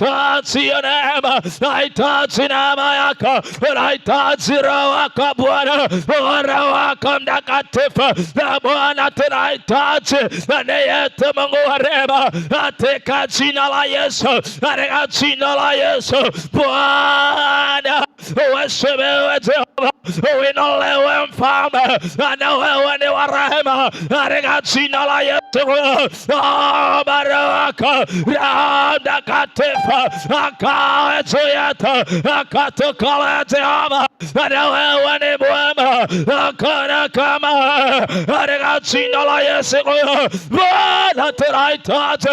nahitaji hiyo neema, nahitaji neema yako, nahitaji Roho wako Bwana, Roho wako Mtakatifu. Na Bwana tunahitaji ndani yetu, Mungu wa rehema, katika jina la Yesu, katika jina la Yesu. Bwana uheshimiwe Jehova, uinuliwe Mfalme, na wewe ni wa rehema, katika jina la Yesu. Baraka Roho Mtakatifu akawe juu yetu, akatukale Jehova, na wewe ni mwema, hakuna kama wewe, katika jina la Yesu. Bwana tunahitaji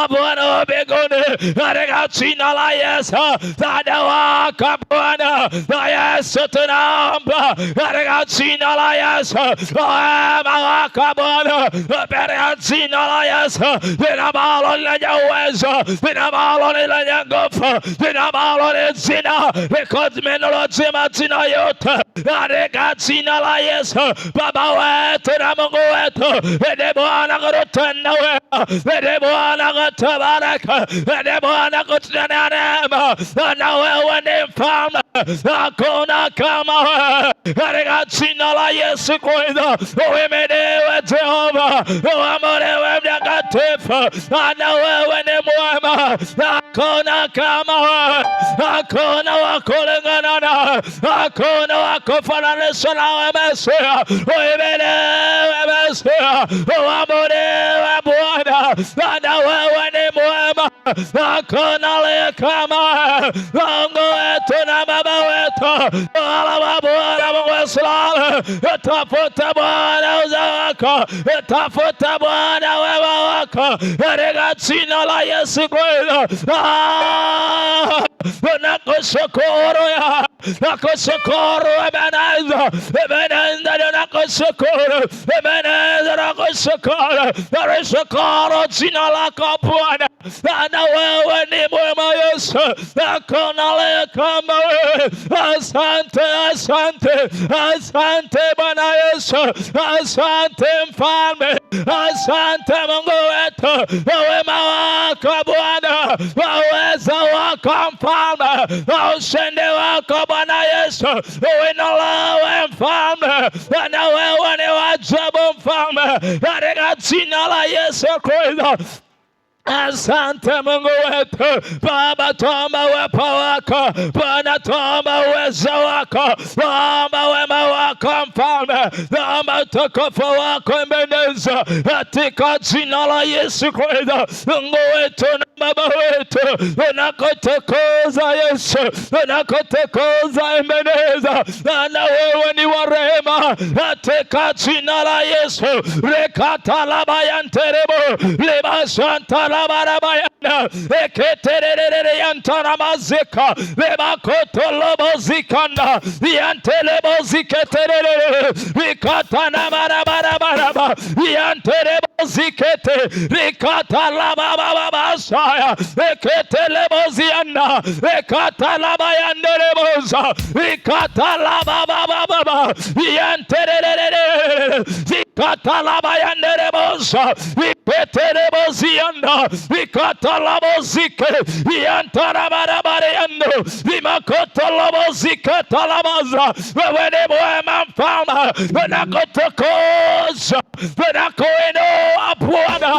Bwana wa mbinguni, katika jina la Yesu. Msaada wako Bwana na Yesu tunaomba, katika jina la Yesu. Wema wako Bwana katika jina la Yesu. Jina ambalo lenye uwezo, jina ambalo lenye nguvu, jina ambalo ni jina limenolojia majina yote, katika jina la Yesu. Baba wetu na Mungu wetu, ende Bwana kututenda wema, ende Bwana kutubariki, ende Bwana kututendea neema, na wewe ni Mfalme, hakuna kama wewe, katika jina la Yesu Kristo. Uhimidiwe Jehova, uamuliwe Mtakatifu, na wewe ni mwema, hakuna kama wewe, hakuna wa kulingana nawe, hakuna wa kufananisha nawe Mesia. Uhimidiwe Mesia, uamuliwe Bwana, na wewe ni mwema, hakuna aliye kama wewe, Mungu wetu na Baba wetu. Alaba Bwana Mungu wa Israeli, tafuta Bwana uzao wako, tafuta Bwana wema wako, katika jina la Yesu Kristo. Nakushukuru ya, nakushukuru Ebeneza, Ebeneza nakushukuru, Ebeneza nakushukuru, nakushukuru jina lako Bwana, na wewe ni mwema Yesu, hakuna aliye kama wewe. Asante, asante, asante Bwana Yesu, asante Mfalme, asante Mungu wetu, wema wako Bwana, uwezo wako Mfalme, ushindi wako Bwana Yesu, uinuliwe Mfalme, na wewe ni wa ajabu Mfalme, katika jina la Yesu Kristo. Asante Mungu wetu, Baba tuomba uwepo wako, Bwana tuomba uwezo wako, tuomba wema wako Mfalme, tuomba utukufu wako Ebeneza, katika jina la Yesu Kristo. Mungu wetu na Baba wetu, tunakutukuza Yesu, tunakutukuza Ebeneza, na wewe ni wa rehema, katika jina la Yesu. Rekatalabayanterebo libashantala barabayana eketerere yantana mazeka lebakotolobozikanda yanteleboziketerere rikatana barabaraba yantelebozikete rikatalabababasaya eketeleboziana rekatalabayandereboza rikatalababababa yanterere rikatalabayandereboza riketereboziana rikatalabozike yantarabarabareyando rimakotolobozike talamaza. Wewe ni mwema Mfalme, tunakutukuza, tunakuinua Bwana,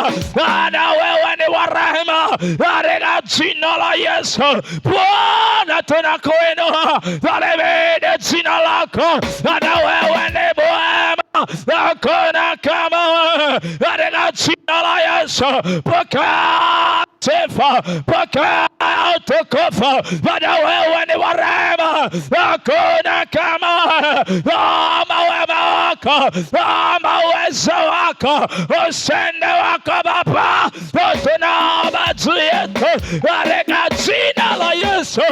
na wewe ni wa rehema, katika jina la Yesu. Bwana tunakuinua, tunalimidi jina lako, na wewe ni mwema, hakuna kama wewe, katika jina la Yesu. Pokea sifa, pokea utukufu, maana wewe ni wa rehema, hakuna kama wewe. Omba wema wako, omba uwezo wako, ushindi wako Baba, tunaomba juu yetu, katika jina la Yesu.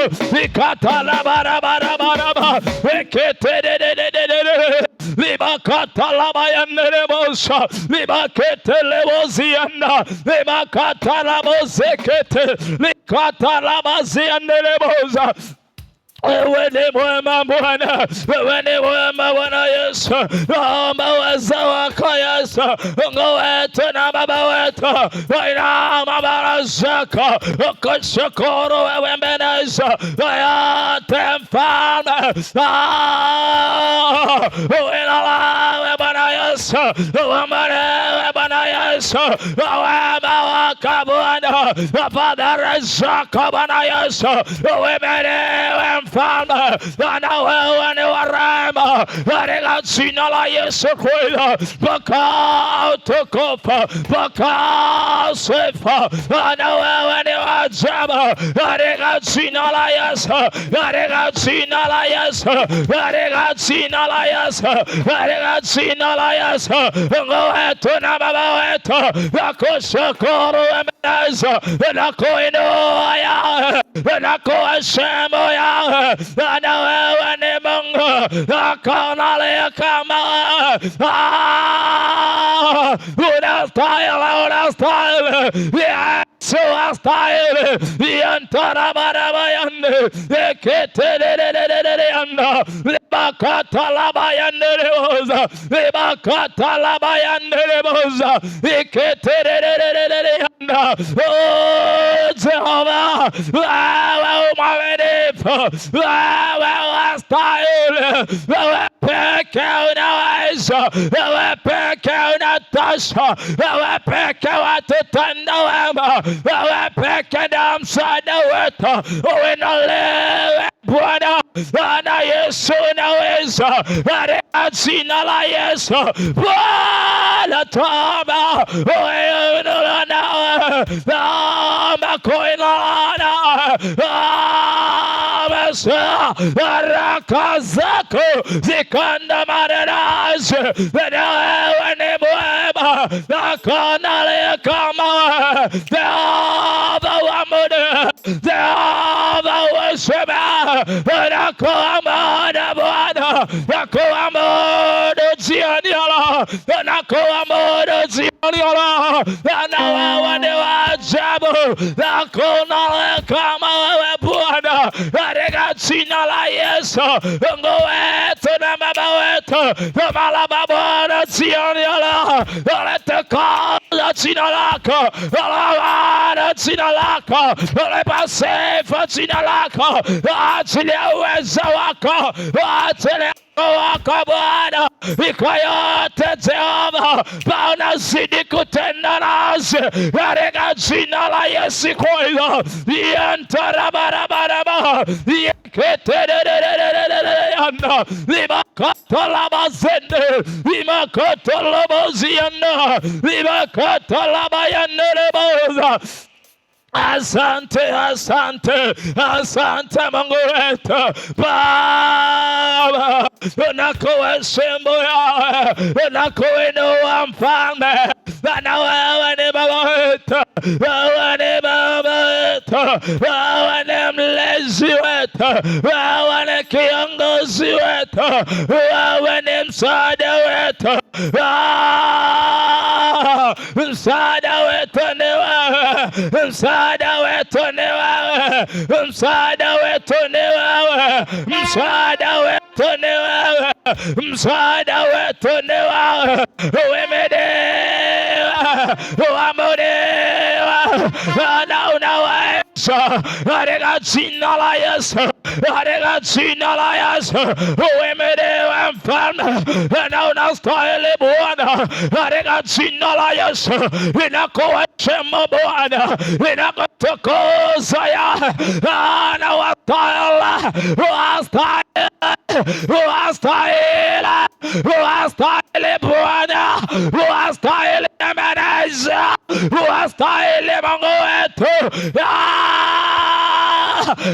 Ikatalabarabarabaraba eketerere libakatalabayanderebosa libaketeleboziana libakatalabozekete likatalabazianderebosa. Wewe ni mwema Bwana, wewe ni mwema Bwana Yesu. Naomba uweza wako Yesu, Mungu wetu na Baba wetu, wainama mbele zako kushukuru wewe Mwenyezi yote Mfalme. Uinalawe Bwana Yesu, uombolewe Bwana Yesu, wema wako Bwana, fadhili zako Bwana Yesu, uimiliwe Mfalme, na wewe ni wa rehema, katika jina la Yesu Kristo. Pokea utukufu, pokea sifa, na wewe ni wa ajabu, katika jina la Yesu, katika jina la Yesu, katika jina la Yesu, katika jina la Yesu. Mungu wetu na Baba wetu, nakushukuru Mwenyezi, nakuinua Yahweh, nakuheshimu Yahweh, na wewe ni Mungu, hakuna aliye kama wewe. Unastahili, unastahili Yesu, astahili. Yantara baraba yande eketerererere yanda libakata laba yande boza, libakata laba yande boza, eketerererere yanda. Oh Jehova, wewe mwaminifu, wewe wastahili, wewe peke unaweza, wewe peke unatosha, wewe peke watutenda wema, wewe peke na msaada wetu. Uinuliwe Bwana, Bwana Yesu unaweza, katika jina la Yesu. Bwana tuomba uinuliwe nawe, naomba kuinuliwa nawe. Baraka zako zikandamane nasi, na wewe ni mwema, hakuna aliye kama wewe. Jehova uabudu, Jehova uheshimiwe, nakuabudu Bwana, nakuabudu jioni ya leo, nakuabudu jioni ya leo, na wewe ni wa ajabu, hakuna aliye kama wewe Bwana, katika jina la Yesu. Mungu wetu na Baba wetu, tumalaba Bwana jioni ya leo, ulitukuza jina lako, ulawala jina lako, ulipa sifa jina lako, ajili ya uwezo wako, ajili ya wako Bwana, iko yote Jehova, Bwana zidi kutenda nasi, katika jina la Yesu Kristo. Yantarabaraba yeketerererererereyanda limakatolabazende limakatolaboziyanda limakatolabayandereboza. Asante, asante, asante Mungu wetu Baba, nakuheshimu Yahweh, nakuinua Mfalme, na wewe ni Baba wetu, wewe ni Baba wetu, wewe ni mlezi wetu, wewe ni kiongozi wetu, wewe ni msaada wetu. Msaada wetu ni wewe, msaada wetu ni wewe, msaada wetu ni wewe, msaada wetu ni wewe, msaada wetu ni wewe. Uhimidiwe, uabudiwe, na unaweza, katika jina la Yesu, katika jina la Yesu. Uhimidiwe Mfalme, na unastahili Bwana, katika jina la Yesu. Ninakuheshimu Bwana, ninakutukuza Yahweh, na wastahili Bwana, wastahili Ebeneza, wastahili Mungu wetu.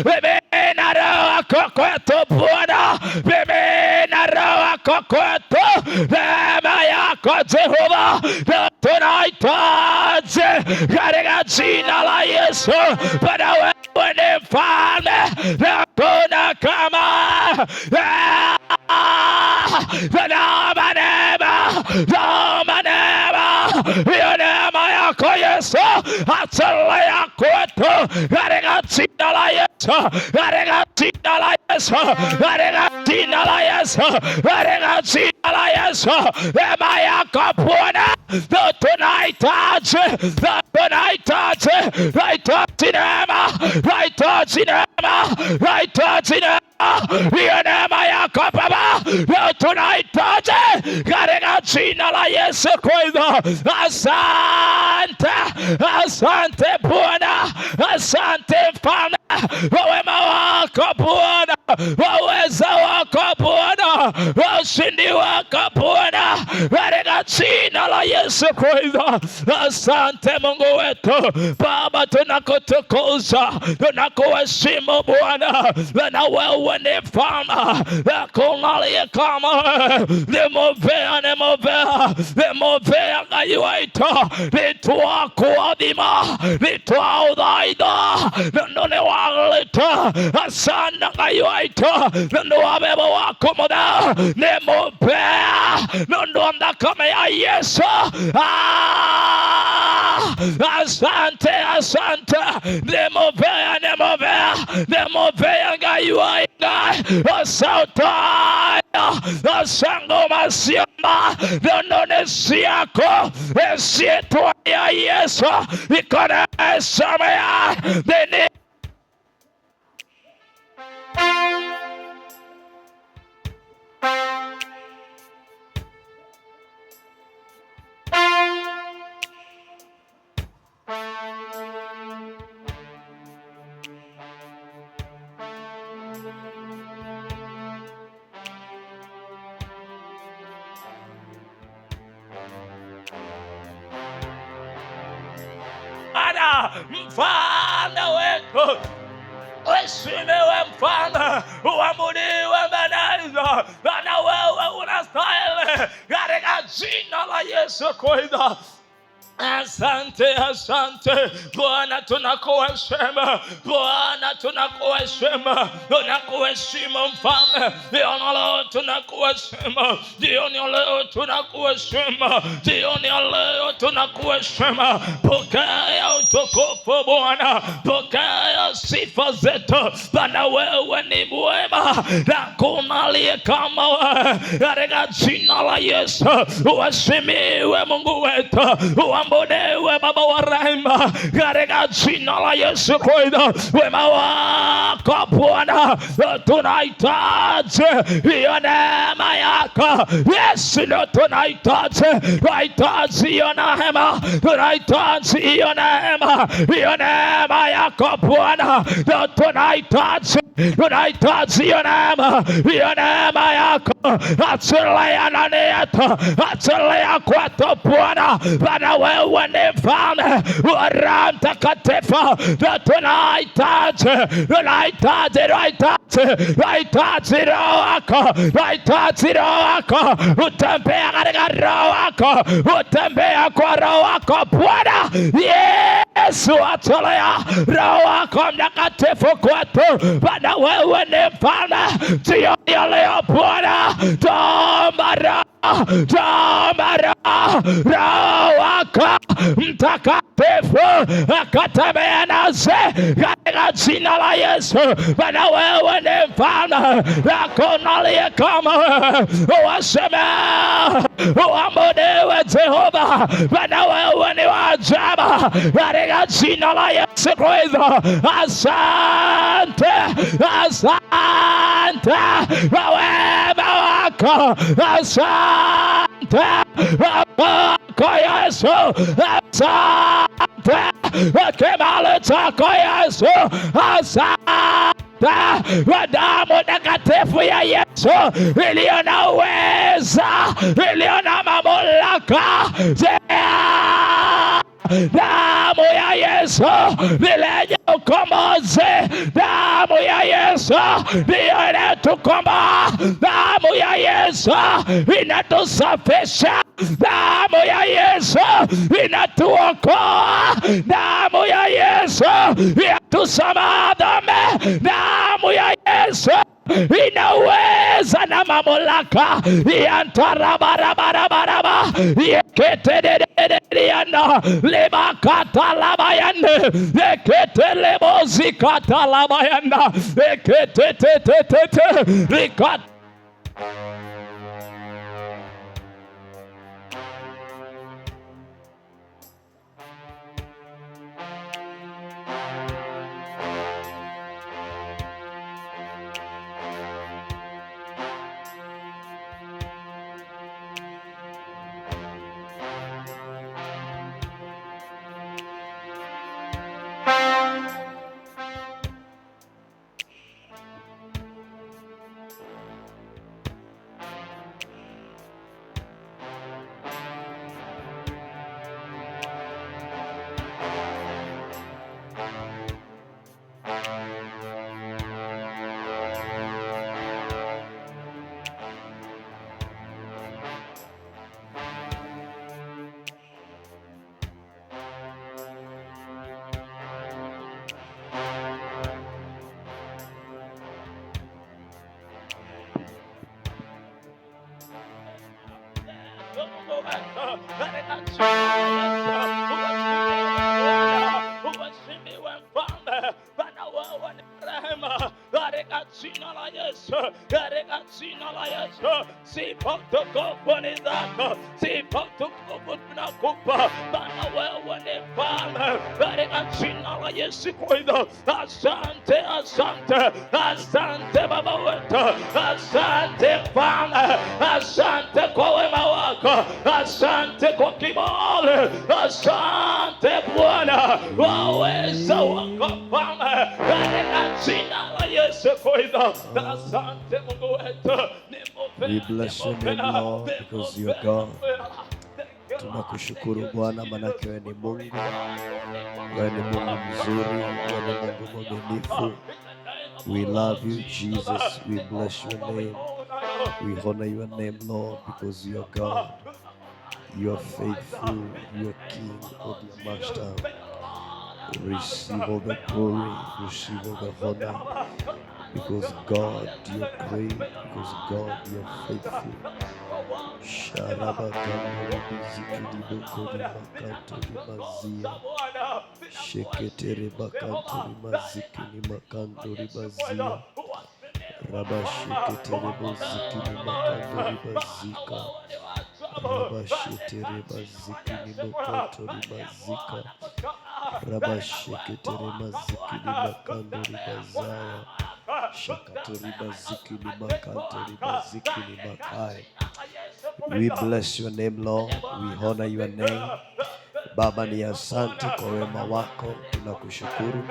Mimina Roho wako kwetu Bwana, mimina Roho wako kwetu, neema yako Jehova tunahitaji, katika jina la Yesu. Bwana wewe ni Mfalme, hakuna kama naomba neema, naomba neema, hiyo neema yako Yesu achilia kwetu, katika jina la Yesu. katika jina la Yesu, katika jina la Yesu, katika jina la Yesu. Neema yako Bwana tunahitaji, tunahitaji neema, tunahitaji neema, tunahitaji neema. Hiyo neema yako Baba tunahitaji katika jina la Yesu Kristo. Asante, asante Bwana, asante Mfalme, kwa wema wako Bwana, kwa uweza wako Bwana, kwa ushindi wako Bwana, katika jina la Yesu Kristo. Asante Mungu wetu Baba, tunakutukuza, tunakuheshimu Bwana, na wewe ni Mfalme, hakuna aliye kama wewe. Nimuvea Ngai wetu, nitwakuadhima, nitwaudhaidha, none walita. Asante Ngai wetu, none wabeba wako muda, nimuvea none ndakame ya Yesu. Asante, asante, nimuvea Ngai wetu, asante asango masiamba none siako esieto ya Yesu ikona samaya deni. Mfalme wetu, heshimiwe Mfalme, uabudiwe Ebeneza, na wewe unastahili katika jina la Yesu Kristo. Asante, asante Bwana, tunakuheshimu Bwana, tunakuheshimu, tunakuheshimu Mfalme. Jioni leo tunakuheshimu, jioni leo tunakuheshimu, jioni leo tunakuheshimu. Pokea utukufu Bwana, pokea sifa zetu Bwana, wewe ni mwema na hakuna aliye kama wewe. Katika jina la Yesu uheshimiwe Mungu wetu, uabudiwe Baba wa rehema, katika jina la Yesu Kristo. Wema wako Bwana tunahitaji, hiyo neema yako Yesu ndio tunahitaji, tunahitaji hiyo neema, tunahitaji hiyo neema, hiyo neema yako Bwana ndio tunahitaji, tunahitaji hiyo neema yako. Achilia ndani yetu, achilia kwetu Bwana. Bwana wewe ni Mfalme wa Roho Mtakatifu, tunahitaji Roho wako, tunahitaji Roho wako, utembea katika Roho wako, utembea kwa Roho wako Bwana Yesu. Achilia Roho wako Mtakatifu kwetu Bwana, wewe ni Mfalme. Jioni ya leo Bwana tuomba Roho wako Mtakatifu akatembea nasi katika jina la Yesu. Bwana wewe ni Mfalme, hakuna aliye kama wewe. Waseme uabudiwe Jehova, Bwana wewe ni wa ajabu katika jina la Yesu Kristo. Asante, asante kwa wema wako, asante kwa Yesu, asante kwa kibali chako Yesu, asante kwa damu takatifu ya Yesu iliyo na uweza, iliyo na mamlaka. Damu ya Yesu ni ukombozi, damu ya Yesu ndiyo inatukomboa, damu ya Yesu inatusafisha, damu ya Yesu inatuokoa, damu ya Yesu inatusamehe dhambi, damu ya Yesu inaweza na mamlaka yantarabarabaraba yeketereriana lebakatalabayane yeketelebozikatalabayana yeketetetetete rikat. Asante, asante, asante Baba wetu, asante Bwana, asante kwa wema wako, asante kwa kibali, asante Bwana, waweza wako Bwana, katika jina la Yesu Kristo, asante Mungu wetu. We bless your name, Lord, because you are God. Tunakushukuru Bwana, manake wewe ni Mungu, wewe ni Mungu mzuri, wewe ni Mungu mwaminifu. We love you, Jesus. We bless your name. We honor your name, Lord, because you are God. You are faithful. You are King of your Master. Receive all the glory, receive all the honor, because God, you are great, because God, you are faithful. Sharaba kandori bizikidi bokori makantori mazia. Sheketere bakantori mazikini makandori bazia. Raba sheketere bozikini makandori bazika. Raba sheketere bazikini makandori bazika. Raba sheketere mazikini makandori bazaya. Shakatori bazikini makandori bazikini makai. We bless your name, Lord. We honor your name. Baba, ni asante kwa wema wako. Tunakushukuru,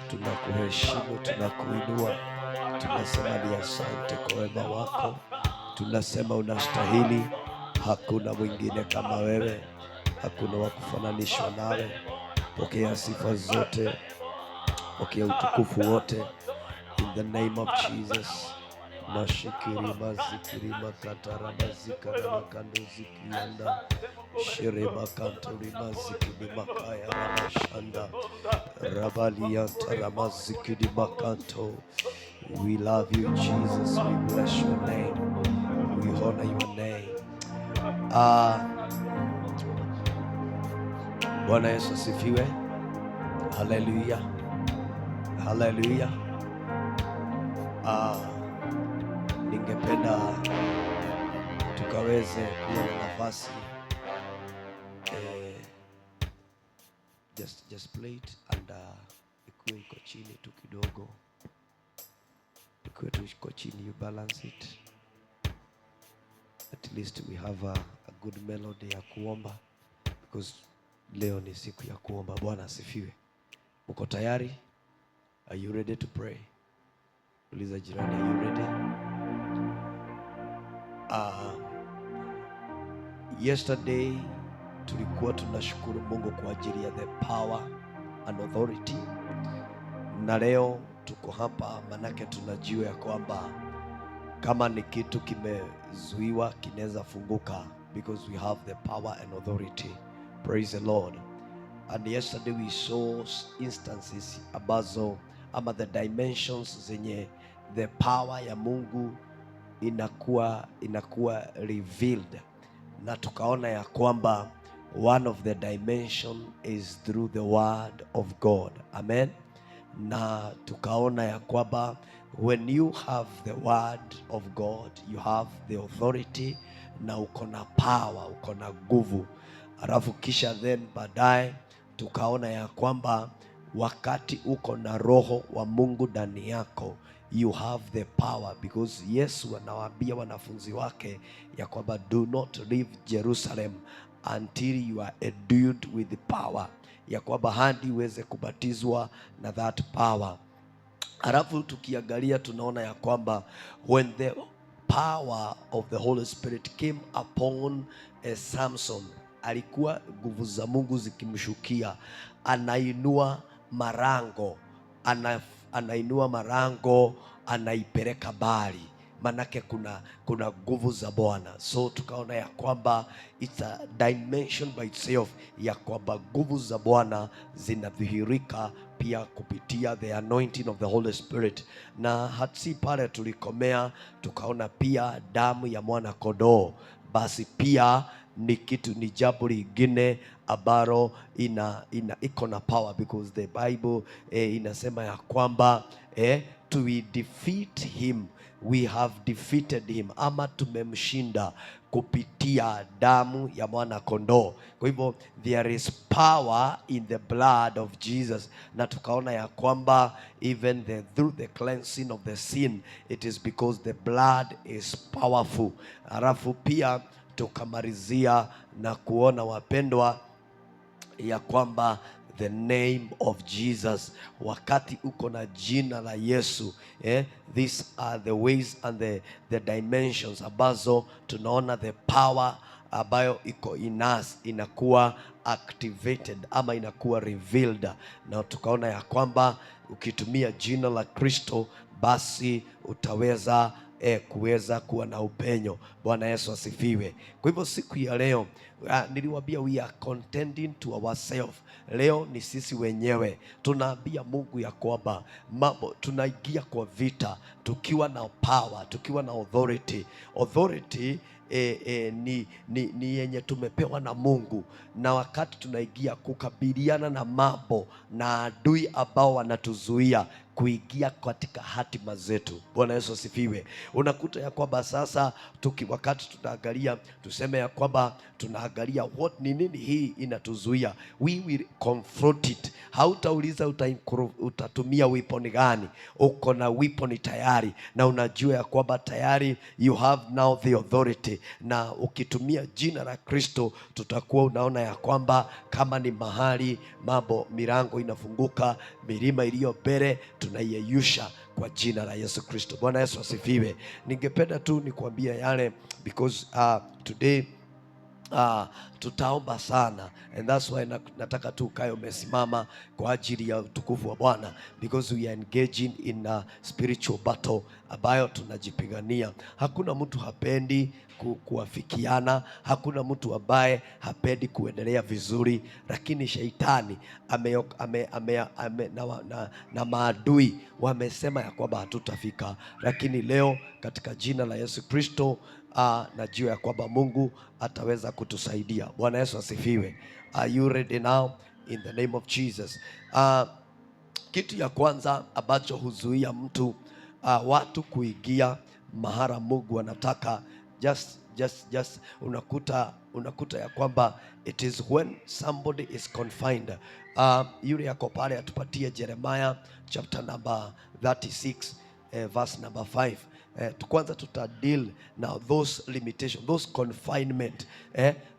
tunakuheshimu, tunakuinua. Tunasema ni asante kwa wema wako. Tunasema unastahili. Hakuna mwingine kama wewe. Hakuna wa kufananishwa nawe. Pokea sifa zote. Pokea utukufu wote. In the name of Jesus. Mashikiri mazikiri makatara mazikara makando zikianda shere makantori mazikiri makaya ramashanda rabali yantara mazikiri makanto. We love you, Jesus. We bless your name. We honor your name. Bwana Yesu asifiwe. Hallelujah. Hallelujah. Ningependa tukaweze kuwa na nafasi just play it and ikuwe iko chini tu kidogo, ikuwe tu iko chini, you balance it, at least we have a good melody ya kuomba, because leo ni siku ya kuomba. Bwana asifiwe. Uko tayari? Are you ready to pray? Uliza jirani, are you ready? Yesterday tulikuwa tunashukuru Mungu kwa ajili ya the power and authority, na leo tuko hapa manake tunajua ya kwamba kama ni kitu kimezuiwa kinaweza funguka, because we have the power and authority. Praise the Lord. And yesterday we saw instances ambazo ama the dimensions zenye the power ya Mungu inakuwa revealed, na tukaona ya kwamba one of the dimension is through the word of God. Amen. Na tukaona ya kwamba when you have the word of God you have the authority, na uko na power, uko na nguvu. Alafu kisha then baadaye tukaona ya kwamba wakati uko na roho wa Mungu ndani yako you have the power, because Yesu anawaambia wanafunzi wake ya kwamba do not leave Jerusalem until you are endued with the power, ya kwamba hadi uweze kubatizwa na that power. Alafu tukiangalia tunaona ya kwamba when the power of the Holy Spirit came upon Samson, alikuwa nguvu za Mungu zikimshukia, anainua marango, anainua marango, anaipeleka mbali, manake kuna nguvu za Bwana. So tukaona ya kwamba it's a dimension by itself, ya kwamba nguvu za Bwana zinadhihirika pia kupitia the anointing of the Holy Spirit. Na hati pale tulikomea, tukaona pia damu ya mwana kondoo, basi pia ni jambo lingine ambalo iko na power, because the Bible inasema ya kwamba to defeat him we have defeated him, ama tumemshinda kupitia damu ya mwana kondoo. Kwa hivyo there is power in the blood of Jesus, na tukaona ya kwamba even through the cleansing of the sin, it is because the blood is powerful. Alafu pia tukamalizia na kuona wapendwa ya kwamba the name of Jesus, wakati uko na jina la Yesu, these are the ways and the dimensions ambazo tunaona the power ambayo iko in us inakuwa activated ama inakuwa revealed. Na tukaona ya kwamba ukitumia jina la Kristo basi utaweza kuweza kuwa na upenyo. Bwana Yesu asifiwe. Kwa hivyo siku ya leo niliwaambia we are contending to ourselves. Leo ni sisi wenyewe tunaambia Mungu ya kwamba mambo tunaingia kwa vita tukiwa na power, tukiwa na authority. Authority ni yenye tumepewa na Mungu, na wakati tunaingia kukabiliana na mambo na adui ambao wanatuzuia kuingia katika hatima zetu. Bwana Yesu asifiwe. Unakuta ya kwamba sasa wakati tunaangalia, tuseme ya kwamba tunaangalia what ni nini hii inatuzuia, we will confront it. Hautauliza utatumia weapon gani, uko na weapon tayari, na unajua ya kwamba tayari you have now the authority. Na ukitumia jina la Kristo tutakuwa unaona ya kwamba kama ni mahali mambo, milango inafunguka, milima iliyo mbele tunaiyeyusha kwa jina la Yesu Kristo. Bwana Yesu asifiwe. Ningependa tu nikuambia yale because today tutaomba sana, and that's why nataka tu kayo umesimama kwa ajili ya utukufu wa Bwana, because we are engaging in a spiritual battle ambayo tunajipigania. Hakuna mtu hapendi kuafikiana, hakuna mtu ambaye hapendi kuendelea vizuri, lakini shaitani na maadui wamesema ya kwamba hatutafika. Lakini leo katika jina la Yesu Kristo najua ya kwamba Mungu ataweza kutusaidia. Bwana Yesu asifiwe. Are you ready now? In the name of Jesus. Kitu ya kwanza ambacho huzuia mtu watu kuingia mahara Mungu anataka, just unakuta ya kwamba it is when somebody is confined. Yule yako pale atupatie Jeremiah chapter number 36 verse number 5. Kwanza deal na those limitations, those confinement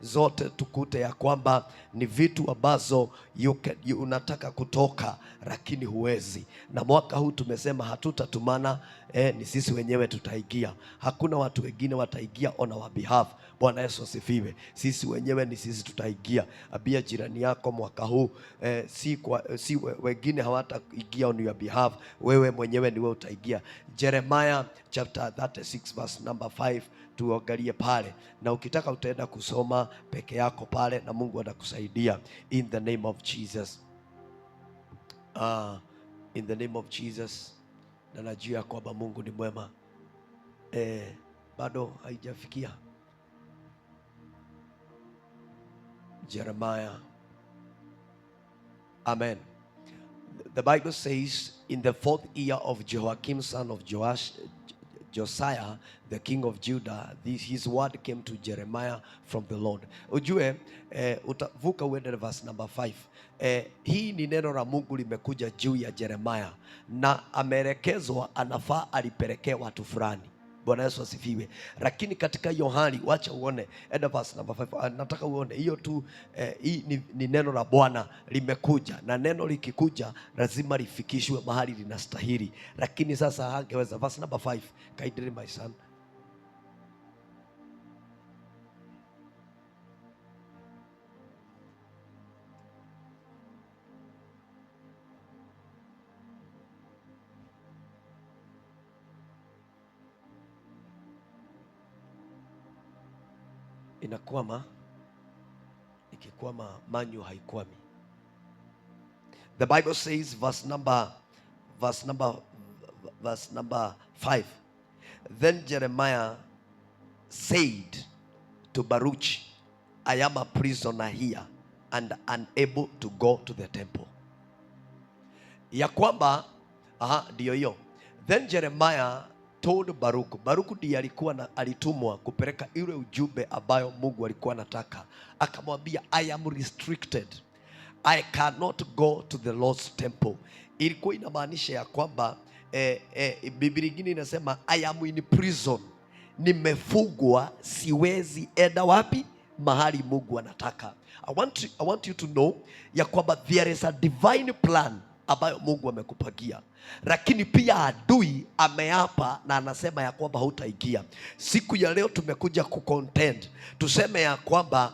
zote. Tukute ya kwamba ni vitu ambazo unataka kutoka lakini huwezi. Na mwaka huu tumesema hatutatumana, ni sisi wenyewe tutaingia. Hakuna watu wengine wataingia on our behalf. Bwana Yesu asifiwe. Sisi wenyewe ni sisi tutaingia. Abia jirani yako mwaka huu si wengine hawataingia on your behalf. Wewe mwenyewe ni wewe utaingia. Jeremiah chapter 36 verse number 5, tuangalie pale, na ukitaka utaenda kusoma peke yako pale na Mungu atakusaidia. In the name of Jesus. In the name of Jesus. na najua ya kwamba Mungu ni mwema. Bado haijafikia Jeremiah. Amen. The Bible says in the 4th year of Jehoiakim son of Josiah the king of Judah, his word came to Jeremiah from the Lord. Ujue utavuka uende verse number 5. Hii ni neno la Mungu limekuja juu ya Jeremiah na ameelekezwa anafaa alipelekea watu fulani. Bwana Yesu asifiwe. Lakini katika Yohani, wacha uone end verse number 5. Nataka uone hiyo tu. Hii ni neno la Bwana limekuja, na neno likikuja lazima lifikishwe mahali linastahili. Lakini sasa hangeweza. Verse number 5. Kindly my son. Inakwama, ikikwama manyu haikwami. The Bible says verse number 5. Then Jeremiah said to Baruch, I am a prisoner here and unable to go to the temple. Ya kwamba ndio hiyo. Then Jeremiah told Baruch. Baruch ndiye alikuwa alitumwa kupeleka ile ujumbe ambayo Mungu alikuwa anataka. Akamwambia, I am restricted, I cannot go to the Lord's temple. Ilikuwa inamaanisha ya kwamba Biblia nyingine inasema I am in prison, nimefungwa, siwezi enda wapi? Mahali Mungu anataka. I want you to know ya kwamba there is a divine plan ambayo Mungu amekupagia, lakini pia adui ameapa na anasema ya kwamba hautaingia. Siku ya leo tumekuja kucontend, tuseme ya kwamba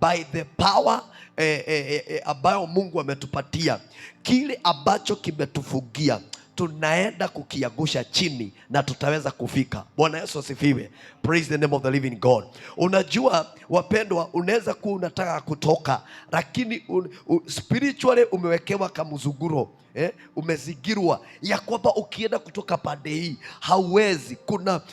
by the power ambayo Mungu ametupatia, kile ambacho kimetufungia tunaenda kukiangusha chini na tutaweza kufika. Bwana Yesu asifiwe. Praise the name of the living God. Unajua wapendwa, unaweza kuwa unataka kutoka, lakini spiritually umewekewa kamzuguro, umezigirwa ya kwamba ukienda kutoka pande hii hauwezi.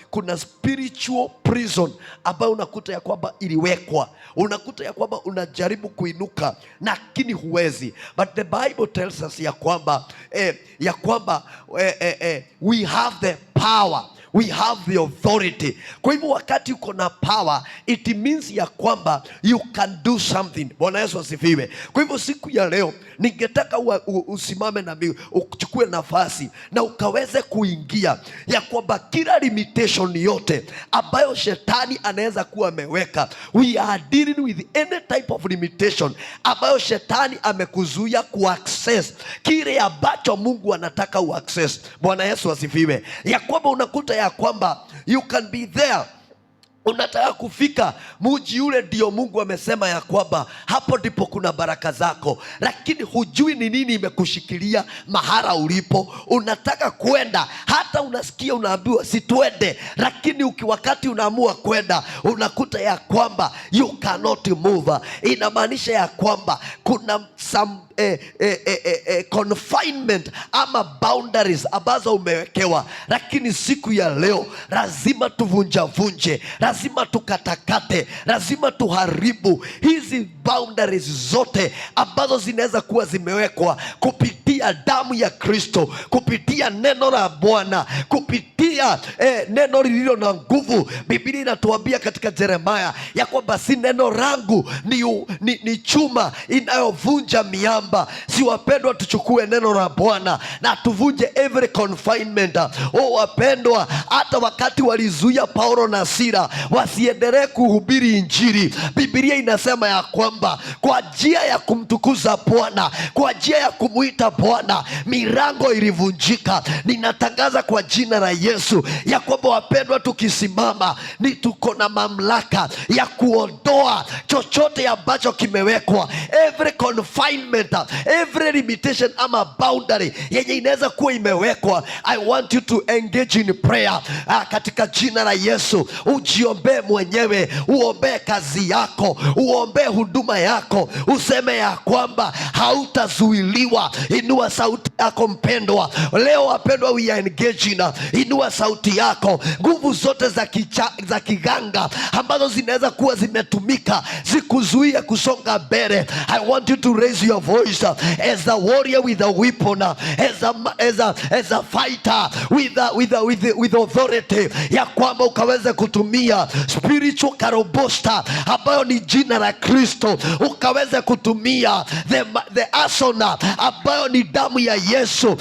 Kuna spiritual prison ambayo unakuta ya kwamba iliwekwa, unakuta ya kwamba unajaribu kuinuka lakini huwezi. But the Bible tells us ya kwamba we have the power, we have the authority. Kwa hivyo wakati uko na power, it means ya kwamba you can do something. Bwana Yesu asifiwe. Kwa hivyo siku ya leo ningetaka usimame na mimi, uchukue nafasi na ukaweze kuingia ya kwamba kila limitation yote ambayo shetani anaweza kuwa ameweka, we are dealing with any type of limitation ambayo shetani amekuzuia kuaccess kile ambacho Mungu anataka uaccess. Bwana Yesu asifiwe. Ya kwamba unakuta ya kwamba you can be there, unataka kufika mji ule ndio Mungu amesema ya kwamba hapo ndipo kuna baraka zako, lakini hujui ni nini imekushikilia mahala ulipo. Unataka kwenda, hata unasikia unaambiwa sitwende, lakini wakati unaamua kwenda unakuta ya kwamba you cannot move. Inamaanisha ya kwamba kuna some confinement ama boundaries ambazo umewekewa, lakini siku ya leo lazima tuvunje, lazima tukatakate, lazima tuharibu hizi boundaries zote ambazo zinaweza kuwa zimewekwa kupitia damu ya Kristo, kupitia neno la Bwana, kupitia neno lililo na nguvu. Biblia inatuambia katika Jeremiah ya kwamba si neno langu ni chuma inayovunja miamba. Si wapendwa, tuchukue neno la Bwana na tuvunje every confinement. Wapendwa, hata wakati walizuia Paulo na Sila wasiendelee kuhubiri Injili, Biblia inasema ya kwamba kwa njia ya kumtukuza Bwana, kwa njia ya kumuita Bwana, milango ilivunjika. Ninatangaza kwa jina la Yesu Yesu, ya kwamba wapendwa, tukisimama ni tuko na mamlaka ya kuondoa chochote ambacho kimewekwa, every confinement, every limitation ama boundary yenye inaweza kuwa imewekwa. I want you to engage in prayer katika jina la Yesu. Ujiombee mwenyewe, uombee kazi yako, uombee huduma yako, useme ya kwamba hautazuiliwa. Inua sauti yako mpendwa. Leo wapendwa, we are engaging. Inua sauti yako. Nguvu zote za kiganga ambazo zinaweza kuwa zimetumika zikuzuia kusonga mbele, I want you to raise your voice as a warrior with a weapon, as a fighter with authority, ya kwamba ukaweze kutumia spiritual karobosta ambayo ni jina la Kristo, ukaweze kutumia the arsenal ambayo ni damu ya Yesu,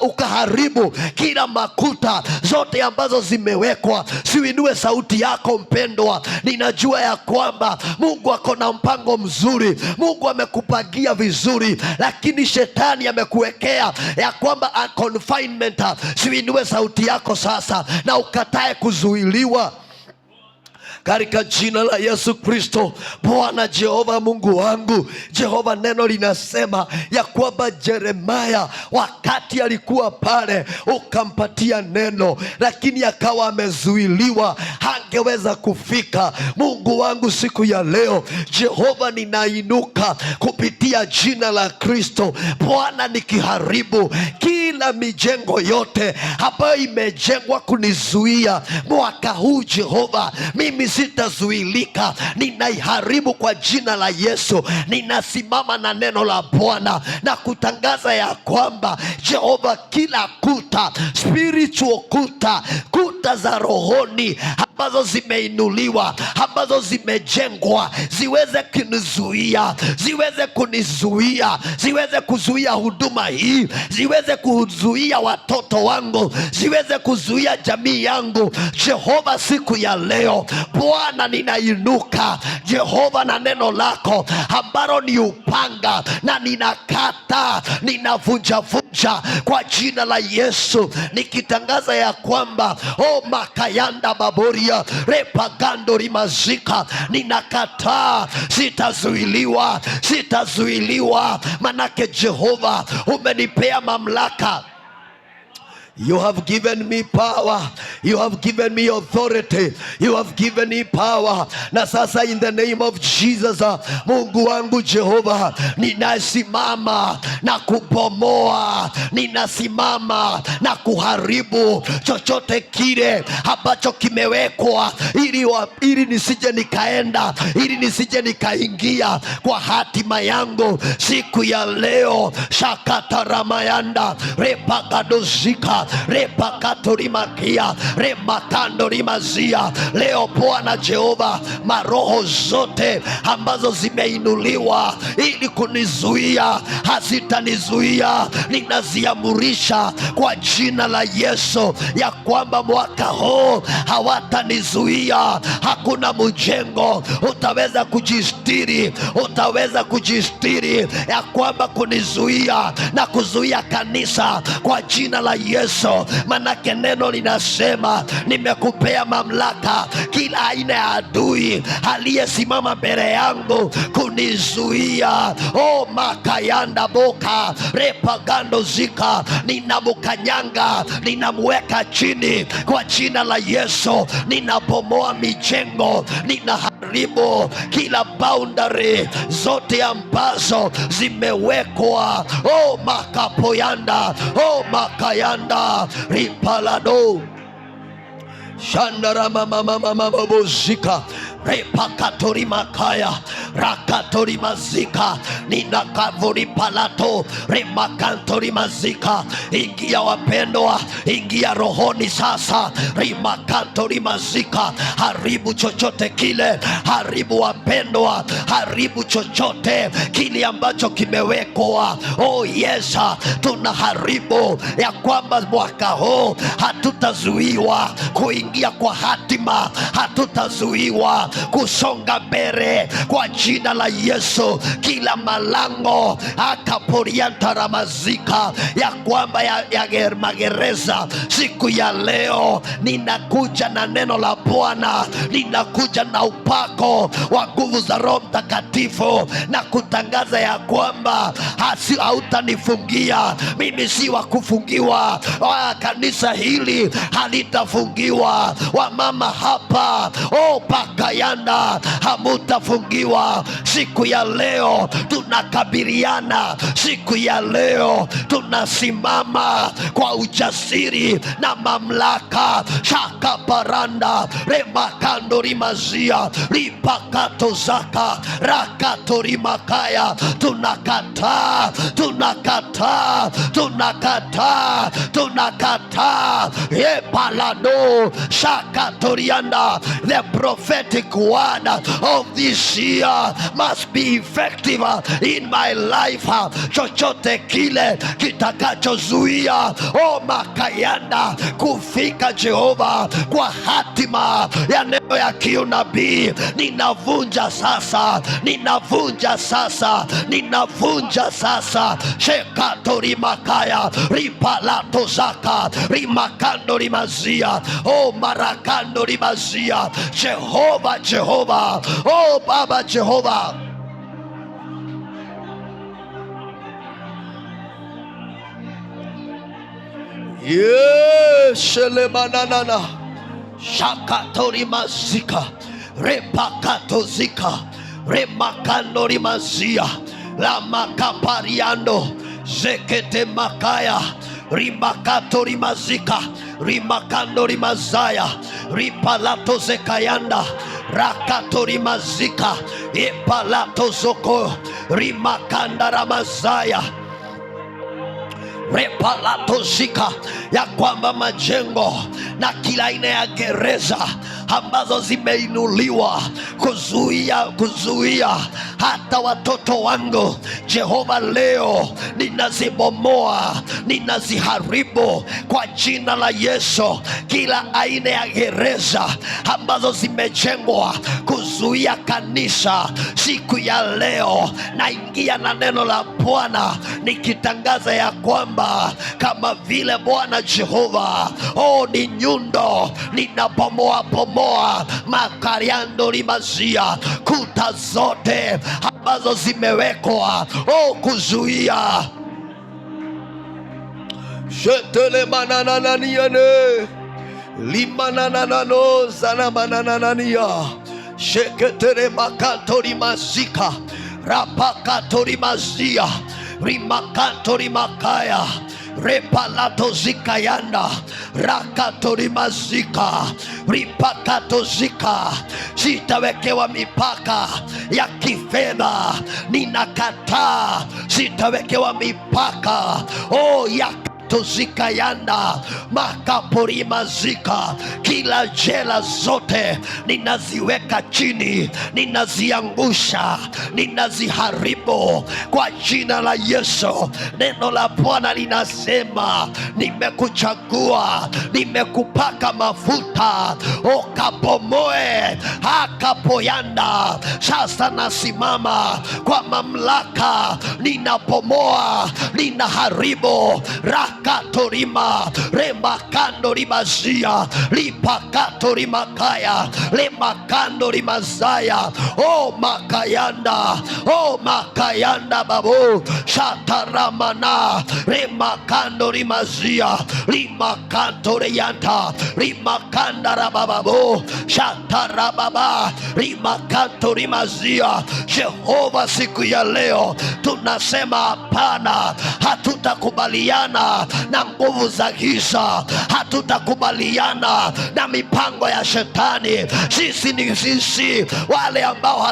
ukaharibu kila makuta zote ambazo zimewekwa. Siuinue sauti yako mpendwa. Ninajua ya kwamba Mungu ako na mpango mzuri, Mungu amekupangia vizuri, lakini shetani amekuwekea ya kwamba a confinement. Siuinue sauti yako sasa na ukatae kuzuiliwa katika jina la Yesu Kristo. Bwana Jehova Mungu wangu, Jehova, neno linasema ya kwamba Yeremia wakati alikuwa pale ukampatia neno, lakini akawa amezuiliwa, hangeweza kufika. Mungu wangu, siku ya leo Jehova, ninainuka kupitia jina la Kristo Bwana, nikiharibu kila mijengo yote ambayo imejengwa kunizuia mwaka huu. Jehova, mimi sitazuilika, ninaiharibu kwa jina la Yesu. Ninasimama na neno la Bwana na kutangaza ya kwamba Jehova, kila kuta, spiritual kuta za rohoni ambazo zimeinuliwa, ambazo zimejengwa, ziweze kunizuia, ziweze kuzuia huduma hii, ziweze kuzuia watoto wangu, ziweze kuzuia jamii yangu. Jehova, siku ya leo Bwana, ninainuka Jehova na neno lako ambalo ni upanga, na ninakata, ninavunja kwa jina la Yesu, nikitangaza ya kwamba makayanda baboria repagando rimazika, ninakataa, sitazuiliwa, manake Jehova umenipea mamlaka. You have given me power. You have given me authority. You have given me power. Na sasa in the name of Jesus, Mungu wangu Jehova, ninasimama na kubomoa, ninasimama na kuharibu chochote kile ambacho kimewekwa ili nisije nikaenda, ili nisije nikaingia kwa hatima yangu siku ya leo. Shakataramayanda repagadozika repakatorimakia remakandorimasia. Leo Bwana Jehova, maroho zote ambazo zimeinuliwa ili kunizuia hazitanizuia. Ninaziamurisha kwa jina la Yesu ya kwamba mwaka huu hawatanizuia. Hakuna mjengo utaweza kujistiri ya kwamba kunizuia na kuzuia kanisa kwa jina la Yesu. Manake neno linasema nimekupea mamlaka kila aina ya adui aliyesimama mbele yangu kunizuia. Makayanda boka repagando zika, ninamukanyanga, ninamweka chini kwa jina la Yesu. Ninabomoa mijengo, ninaharibu kila boundary zote ambazo zimewekwa. Makapoyanda, makayanda ripalado shandara mama bozika repakatori makaya rakatori mazika ninakavori palato remakantori mazika. Ingia wapendwa, ingia rohoni sasa. Remakantori mazika, haribu chochote kile, haribu wapendwa, haribu chochote kile ambacho kimewekwa. Yes, tunaharibu ya kwamba mwaka huu hatutazuiwa kuingia kwa hatima, hatutazuiwa kusonga mbele kwa jina la Yesu. Kila malango akaporiantaramazika ya kwamba ya magereza siku ya leo, ninakuja na neno la Bwana, ninakuja na upako wa nguvu za Roho Mtakatifu na kutangaza ya kwamba hautanifungia mimi. Si wa kufungiwa. Kanisa hili halitafungiwa. Wamama hapa pakayanda hamutafungiwa. Siku ya leo tunakabiliana, siku ya leo tunasimama kwa ujasiri na mamlaka. Shaka paranda remakando rimazia ripakato zaka rakato rimakaya. Tunakataa, tunakataa, tunakataa, tunakataa. Epalado shakatorianda. The prophetic word of this year must be effective in my life. Chochote kile kitakachozuia makayanda kufika Jehova kwa hatima ya neno ya kiunabii, ninavunja sasa, ninavunja sasa, ninavunja sasa. Shekatori makaya ripalato zaka rimakando rimazia marakando rimazia. Jehova, Jehova, Baba Jehova, shelemanana shakatori mazika repakatozika remakando rimazia la makapariando zekete makaya rimakato rimazika rimakando rimazaya ripalato zekayanda rakato rimazika ipalato zoko rimakanda ramazaya repalato zika, ya kwamba majengo na kila aina ya gereza ambazo zimeinuliwa kuzuia hata watoto wangu, Jehova, leo ninazibomoa, ninaziharibu kwa jina la Yesu. Kila aina ya gereza ambazo zimejengwa kuzuia kanisa, siku ya leo naingia na neno la Bwana nikitangaza ya kwamba kama vile Bwana Jehova ni nyundo, ninabomoa makariando limazia kuta zote ambazo zimewekwa kuzuia. Shetele manananiane limananano zana mananania sheketere makatori mazika rapakatori mazia rimakatori makaya repalato zikayanda rakatori mazika ripakato zika. Sitawekewa mipaka ya kifedha, ninakataa. Sitawekewa mipaka ya tozikayanda makapori mazika. Kila jela zote ninaziweka chini, ninaziangusha, ninaziharibu kwa jina la Yesu. Neno la Bwana linasema, nimekuchagua, nimekupaka mafuta ukabomoe akapoyanda. Sasa nasimama kwa mamlaka, ninabomoa, ninaharibu rakatorima remakando rimazia lipakato rimakaya lemakando rimazaya makayanda babu shataramana remakando rimazia limakanto reyanta rimakanda rababu shatarababa rimakanto rimazia. Jehova, siku ya leo tunasema hapana, hatutakubaliana na nguvu za giza, hatutakubaliana na mipango ya shetani. Sisi ni sisi wale ambao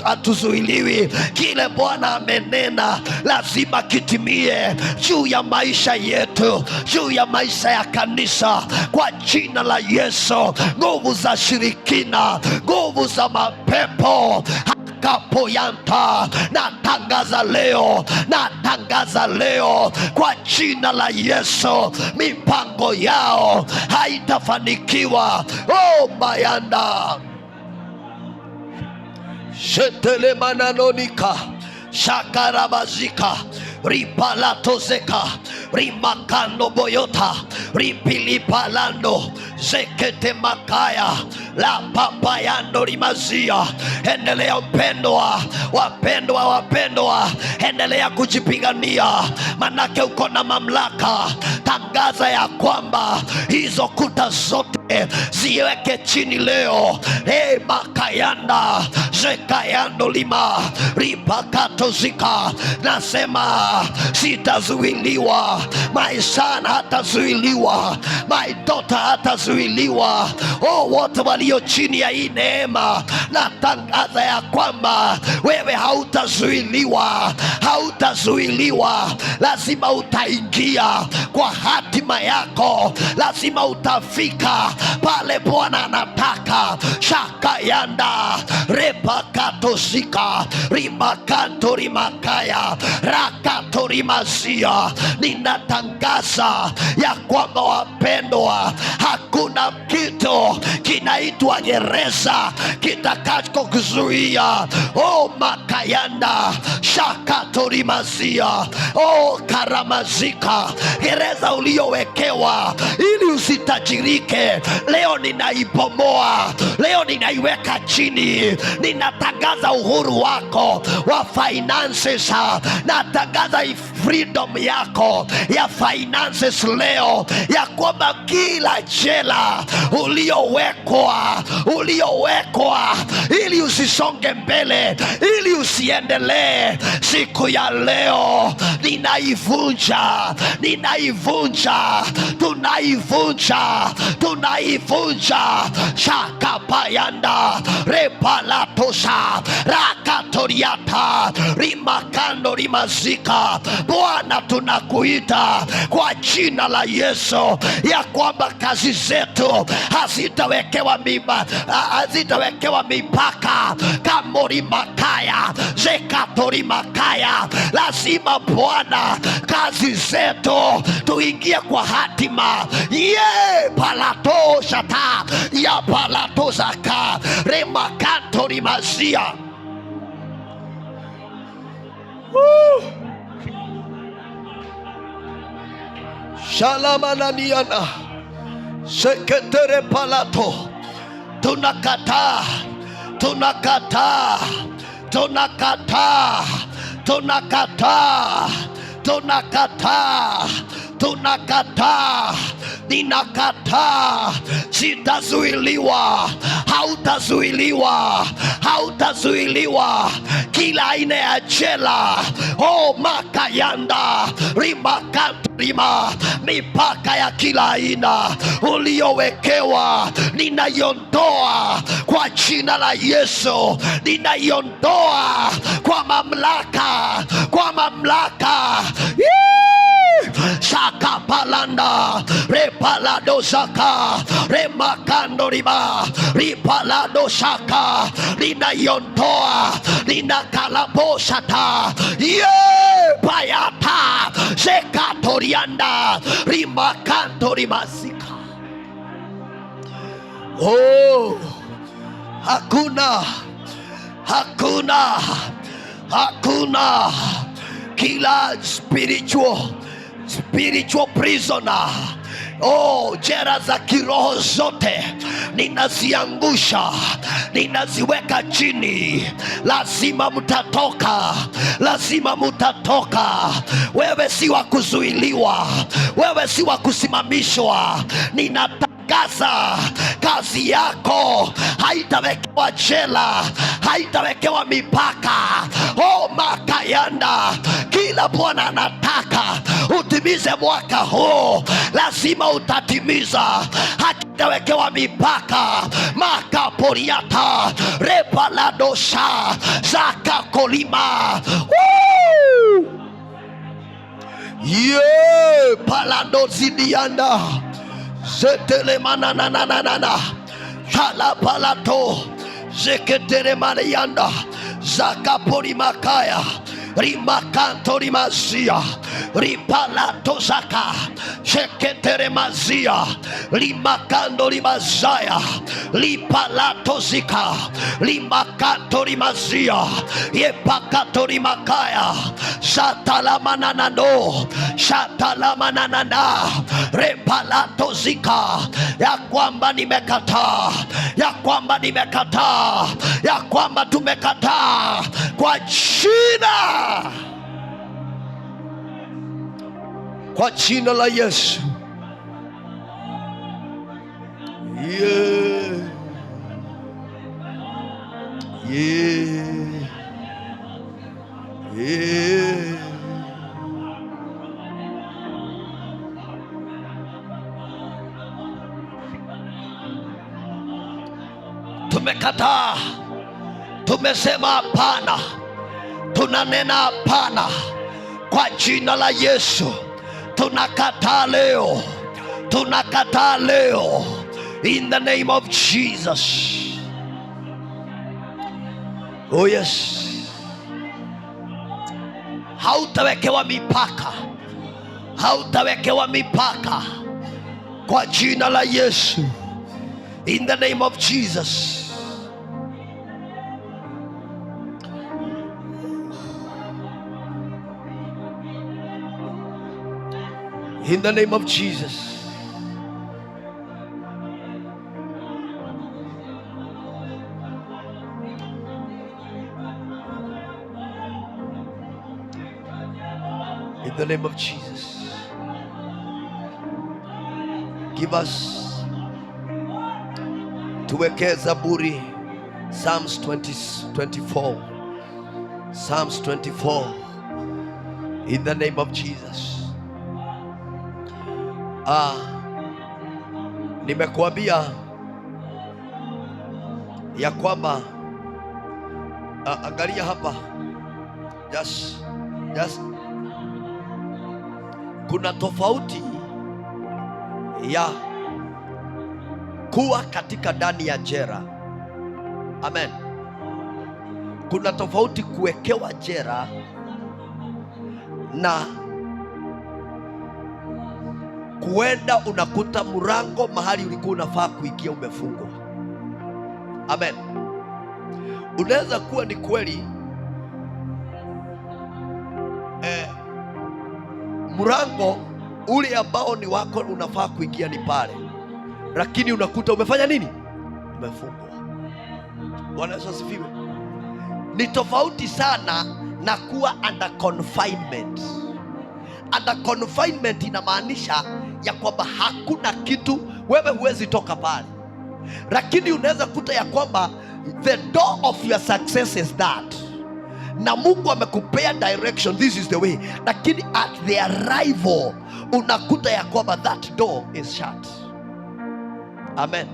hatuzuiliwi. Kile Bwana amenena lazima kitimie juu ya maisha yetu, juu ya maisha ya kanisa, kwa jina la Yesu. Nguvu za shirikina, nguvu za mapepo kapoyanta, natangaza leo kwa jina la Yesu, mipango yao haitafanikiwa. Mayanda Shetele mananonika shakarabazika ripalatozeka rimakando boyota ripilipalando zekete makaya la papayando rimazia. Endelea mpendwa, wapendwa, endelea kujipigania, manake uko na mamlaka. Tangaza ya kwamba hizo kuta zote ziweke chini leo. Makayanda zekayando lima ripakato zika. Nasema sitazuiliwa, my son hatazuiliwa, my daughter hatazuiliwa. Wote walio chini ya hii neema, natangaza ya kwamba wewe hautazuiliwa. Lazima utaingia kwa hatima yako, lazima utafika pale Bwana anataka. Shakayanda repakato zika rimakanto rimakaya rakato rimazia. Ninatangaza ya kwamba wapendwa, hakuna kitu kinaitwa gereza kitakacho kuzuia. Makayanda shakato rimazia. Karamazika, gereza uliowekewa ili usitajirike, leo ninaibomoa, leo ninaiweka chini. Ninatangaza uhuru wako wa finances. Natangaza freedom yako ya finances leo, ya kwamba kila jela uliowekwa ili usisonge mbele, ili usiendelee, siku ya leo tunaivunja. Shakapayanda repalatosa rakatoriata rimakando rimazika. Bwana, tunakuita kwa jina la Yesu ya kwamba kazi zetu hazitawekewa mipaka. Kamorimakaya zekatorimakaya, lazima Bwana kazi zetu tuingie kwa hatima. Palatosata ya palatosaka remakanto rimazia. Shalamananiana seketere palato. Tunakataa ninakataa. Sitazuiliwa, hautazuiliwa. Kila aina ya jela, makayanda rimakantrima, mipaka ya kila aina uliowekewa, ninaiondoa kwa jina la Yesu. Ninaiondoa kwa mamlaka. Saka palanda repalado saka remakando riba ripalado saka linayontoa linakalabosata payata sekatorianda rimakanto rimasika. Hakuna kila spiritual prisoner, jera za kiroho zote ninaziangusha, ninaziweka chini. Lazima mutatoka. Wewe si wa kuzuiliwa, wewe si wa kusimamishwa. Ninatangaza kazi yako haitawekewa jela, haitawekewa mipaka. Makayanda, kila Bwana anataka utimize mwaka huu, lazima utatimiza. Hakitawekewa mipaka. Makaporiata repaladosha zakakolima paladozidianda setelemanananana kalapalato zeketeremanianda zakaporimakaya rimakanto rimazia ripalato zaka sheketere mazia limakando rimazaya lipalato zika limakanto rimazia yepakato rimakaya satalamananano satalamananana repalato zika ya kwamba nimekataa, ya kwamba nimekataa, ya kwamba tumekataa kwa jina la Yesu. Yeah. Yeah. Yeah. Tumekataa, tumesema hapana, tunanena hapana kwa jina la Yesu. Tunakataa leo, tunakataa leo in the name of Jesus. Oh yes. Hautawekewa mipaka, hautawekewa mipaka kwa jina la Yesu, in the name of Jesus. In the name of Jesus. In the name of Jesus. Give us tuweke Zaburi, Psalms 24. Psalms 24. In the name of Jesus. Nimekuambia ya kwamba angalia hapa, just kuna tofauti ya kuwa katika ndani ya jela. Amen. Kuna tofauti kuwekewa jela na kuenda unakuta mlango mahali ulikuwa unafaa kuingia umefungwa. Amen. Unaweza kuwa ni kweli mlango ule ambao ni wako unafaa kuingia ni pale, lakini unakuta umefanya nini? Umefungwa. Bwana Yesu asifiwe. Ni tofauti sana na kuwa under confinement. Under confinement inamaanisha ya kwamba hakuna kitu, wewe huwezi toka pale, lakini unaweza kuta ya kwamba the door of your success is that, na Mungu amekupea direction, this is the way, lakini at the arrival unakuta ya kwamba that door is shut. Amen.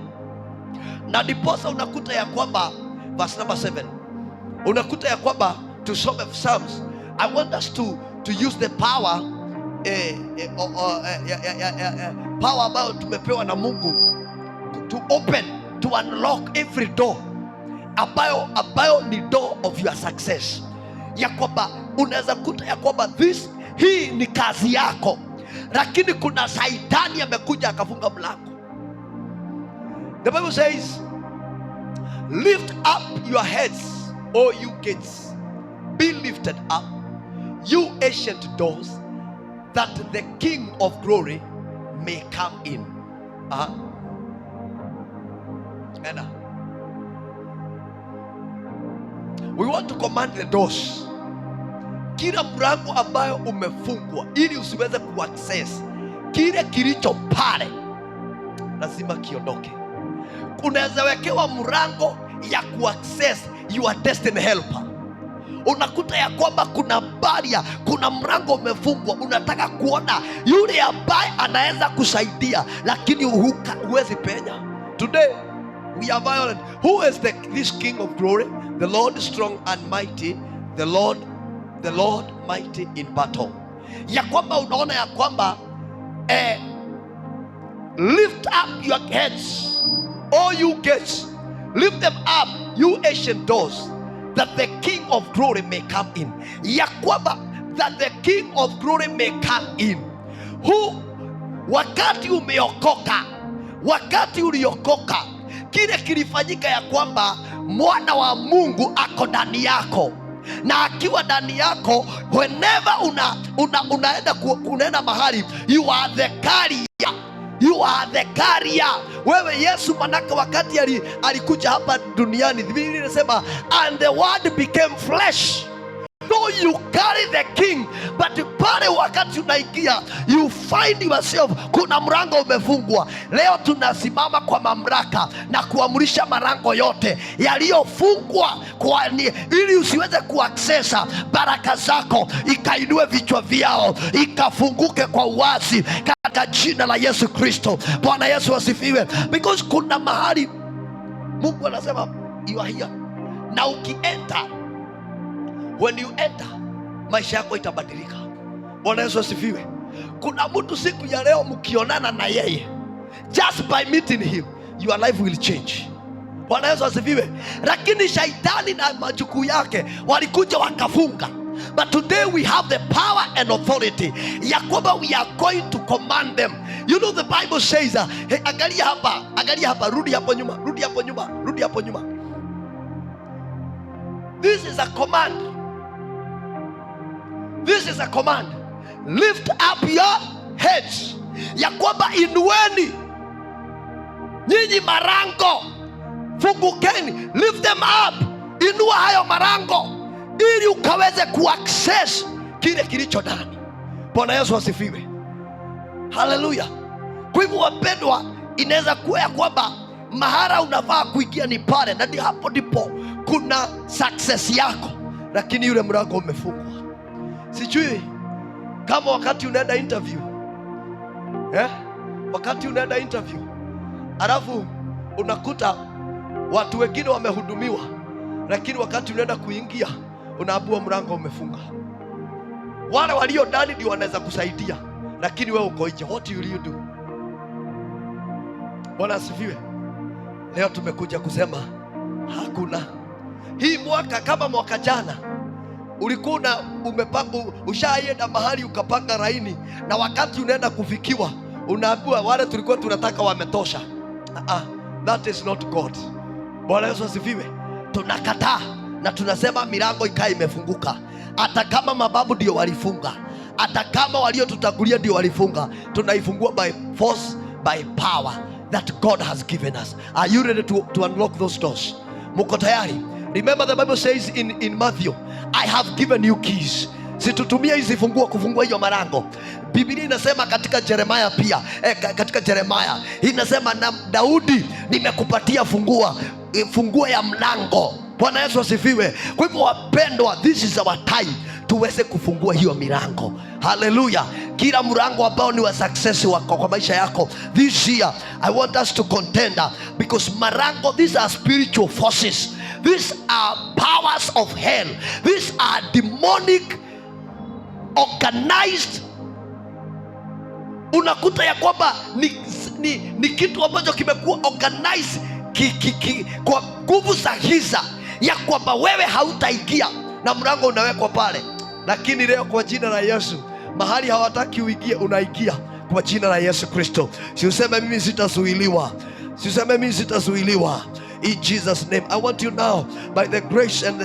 Na ndiposa unakuta ya kwamba verse number 7 unakuta ya kwamba tusome Psalms. I want us to use the power power ambayo tumepewa na Mungu to open, to unlock every door ambayo ni door of your success, ya kwamba unaweza kuta ya kwamba hii ni kazi yako, lakini kuna Saitani amekuja akafunga mlango. The Bible says, lift up your heads, O you gates, be lifted up, you ancient doors, that the King of glory may come in. We want to command the doors. Kila mlango ambayo umefungwa ili usiweze kuaccess kile kilicho pale, lazima kiondoke. Unaweza wekewa mlango ya kuaccess your destiny helper. Unakuta ya kwamba kuna barrier, kuna mlango umefungwa, unataka kuona yule ambaye anaweza kusaidia, lakini huwezi penya. Today we are violent. Who is this King of glory? The Lord strong and mighty, the Lord mighty in battle. Ya kwamba unaona ya kwamba lift up your heads, all you gates, lift them up, you ancient doors, that the King of glory may come in. Ya kwamba that the King of glory may come in. Wakati umeokoka, wakati uliokoka, kile kilifanyika ya kwamba mwana wa Mungu ako ndani yako, na akiwa ndani yako, whenever unaenda mahali, you are the carrier. You are the carrier. Wewe Yesu, manaka wakati alikuja hapa duniani, Biblia inasema and the word became flesh. So you carry the king, but pale wakati unaingia, you find yourself kuna mlango umefungwa. Leo tunasimama kwa mamlaka na kuamrisha malango yote yaliyofungwa ili usiweze kuaccessa baraka zako, ikainue vichwa vyao, ikafunguke kwa uwazi katika jina la Yesu Kristo. Bwana Yesu asifiwe. Because kuna mahali Mungu anasema you are here, na ukienta, when you enter, maisha yako itabadilika. Bwana Yesu asifiwe. Kuna mtu siku ya leo mkionana na yeye, just by meeting him, your life will change. Bwana Yesu asifiwe. Lakini shaitani na majukuu yake walikuja wakafunga. But today we have the power and authority ya kwamba we are going to command them. You know the Bible says, hey, angalia hapa, rudi hapo nyuma. This is a command. This is a command. Lift up your heads. Ya kwamba inueni nyinyi marango, fungukeni. Lift them up. Inua hayo marango ili ukaweze kuaccess kile kilicho ndani. Bwana Yesu asifiwe. Haleluya. Kwa hivyo wapendwa, inaweza kuwa ya kwamba mahara unafaa kuingia ni pale, na hapo ndipo kuna success yako, lakini yule mlango umefungwa. Sijui kama wakati unaenda interview, wakati unaenda interview, alafu unakuta watu wengine wamehudumiwa, lakini wakati unaenda kuingia unaambiwa mlango umefunga. Wale walio ndani ndio wanaweza kusaidia, lakini wewe uko nje. What will you do? Bwana asifiwe. Leo tumekuja kusema hakuna. Hii mwaka kama mwaka jana, ulikuwa umepanga, ushaenda mahali ukapanga laini, na wakati unaenda kufikiwa unaambiwa wale tulikuwa tunataka wametosha. That is not God. Bwana Yesu asifiwe. Tunakataa na tunasema milango ikae imefunguka. Hata kama mababu ndio walifunga, hata kama waliotutangulia ndio walifunga, tunaifungua by force, by power that God has given us. Are you ready to unlock those doors? Muko tayari? Remember the Bible says in Matthew, I have given you keys. Situtumia hizi funguo kufungua hiyo malango. Biblia inasema katika Jeremiah pia, katika Jeremiah inasema na Daudi nimekupatia funguo ya mlango. Bwana Yesu asifiwe. Kwa hivyo wapendwa, this is our time tuweze kufungua hiyo milango. Hallelujah. Kila mlango ambao ni wa success wako kwa maisha yako this year, I want us to contend, because malango, these are spiritual forces. These are powers of hell. These are demonic organized. Unakuta ya kwamba ni kitu ambacho kimekuwa organized kwa nguvu za giza, ya kwamba wewe hautaingia na mlango unawekwa pale. Lakini leo kwa jina la Yesu, mahali hawataki uingie, unaingia kwa jina la Yesu Kristo. Siuseme mimi sitazuiliwa. In Jesus' name, I want you now, by the grace and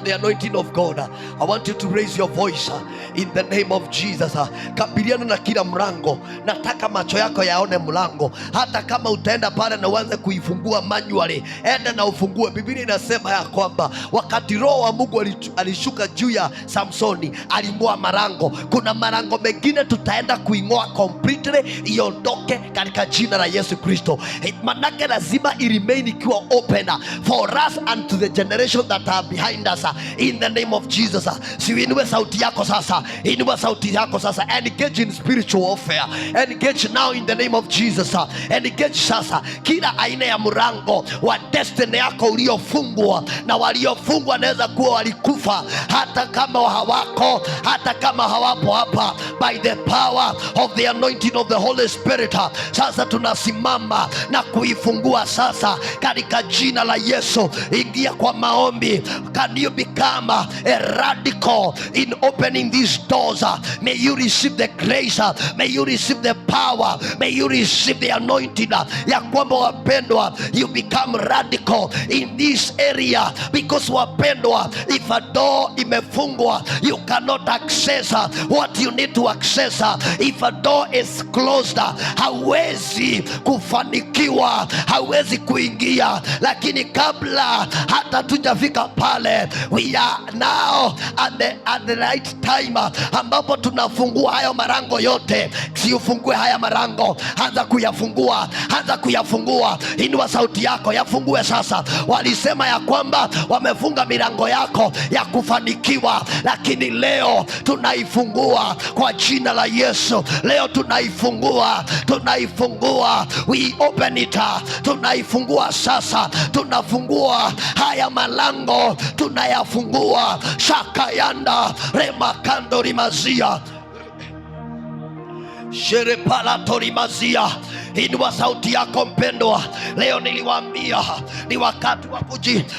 the anointing of God, I want you to raise your voice in the name of Jesus. Kabiliana na kila mlango. Nataka macho yako yaone mlango. Hata kama utaenda pale na uanze kuifungua manually, enda na ufungue. Biblia inasema ya kwamba wakati Roho wa Mungu alishuka juu ya Samsoni, aling'oa malango. Kuna malango mengine tutaenda kuing'oa completely, iondoke katika jina la Yesu Kristo. Manake lazima remain ikiwa open for us and to the generation that are behind us. sasa in the name of Jesus. Siinue sauti yako sasa, inua sauti yako sasa, engage in spiritual warfare, engage now in the name of Jesus. Engage sasa kila aina ya mlango wa destiny yako uliofungwa, na waliofungwa naweza kuwa walikufa hata kama hawako, hata kama hawapo hapa, by the power of the anointing of the Holy Spirit. Sasa tunasimama na kuifungua sasa katika jina la Yesu. Ingia kwa maombi. Can you become a radical in opening these doors? May you receive the grace, may you receive the power, may you receive the anointing, ya kwamba wapendwa, you become radical in this area, because wapendwa, if a door imefungwa, you cannot access what you need to access. If a door is closed, hawezi kufanikiwa, hawezi kuingia. Lakini kabla hata tujafika pale, we are now at the right time, ambapo tunafungua hayo marango yote. Si ufungue haya marango, anza kuyafungua, anza kuyafungua. Inua sauti yako, yafungue sasa. Walisema ya kwamba wamefunga milango yako ya kufanikiwa, lakini leo tunaifungua kwa jina la Yesu. Leo tunaifungua, tunaifungua, we open it, tunaifungua sasa. Tunafungua haya malango, tunayafungua. Shakayanda remakando rimazia sherepalatorimazia. Inua sauti yako mpendwa. Leo niliwaambia ni wakati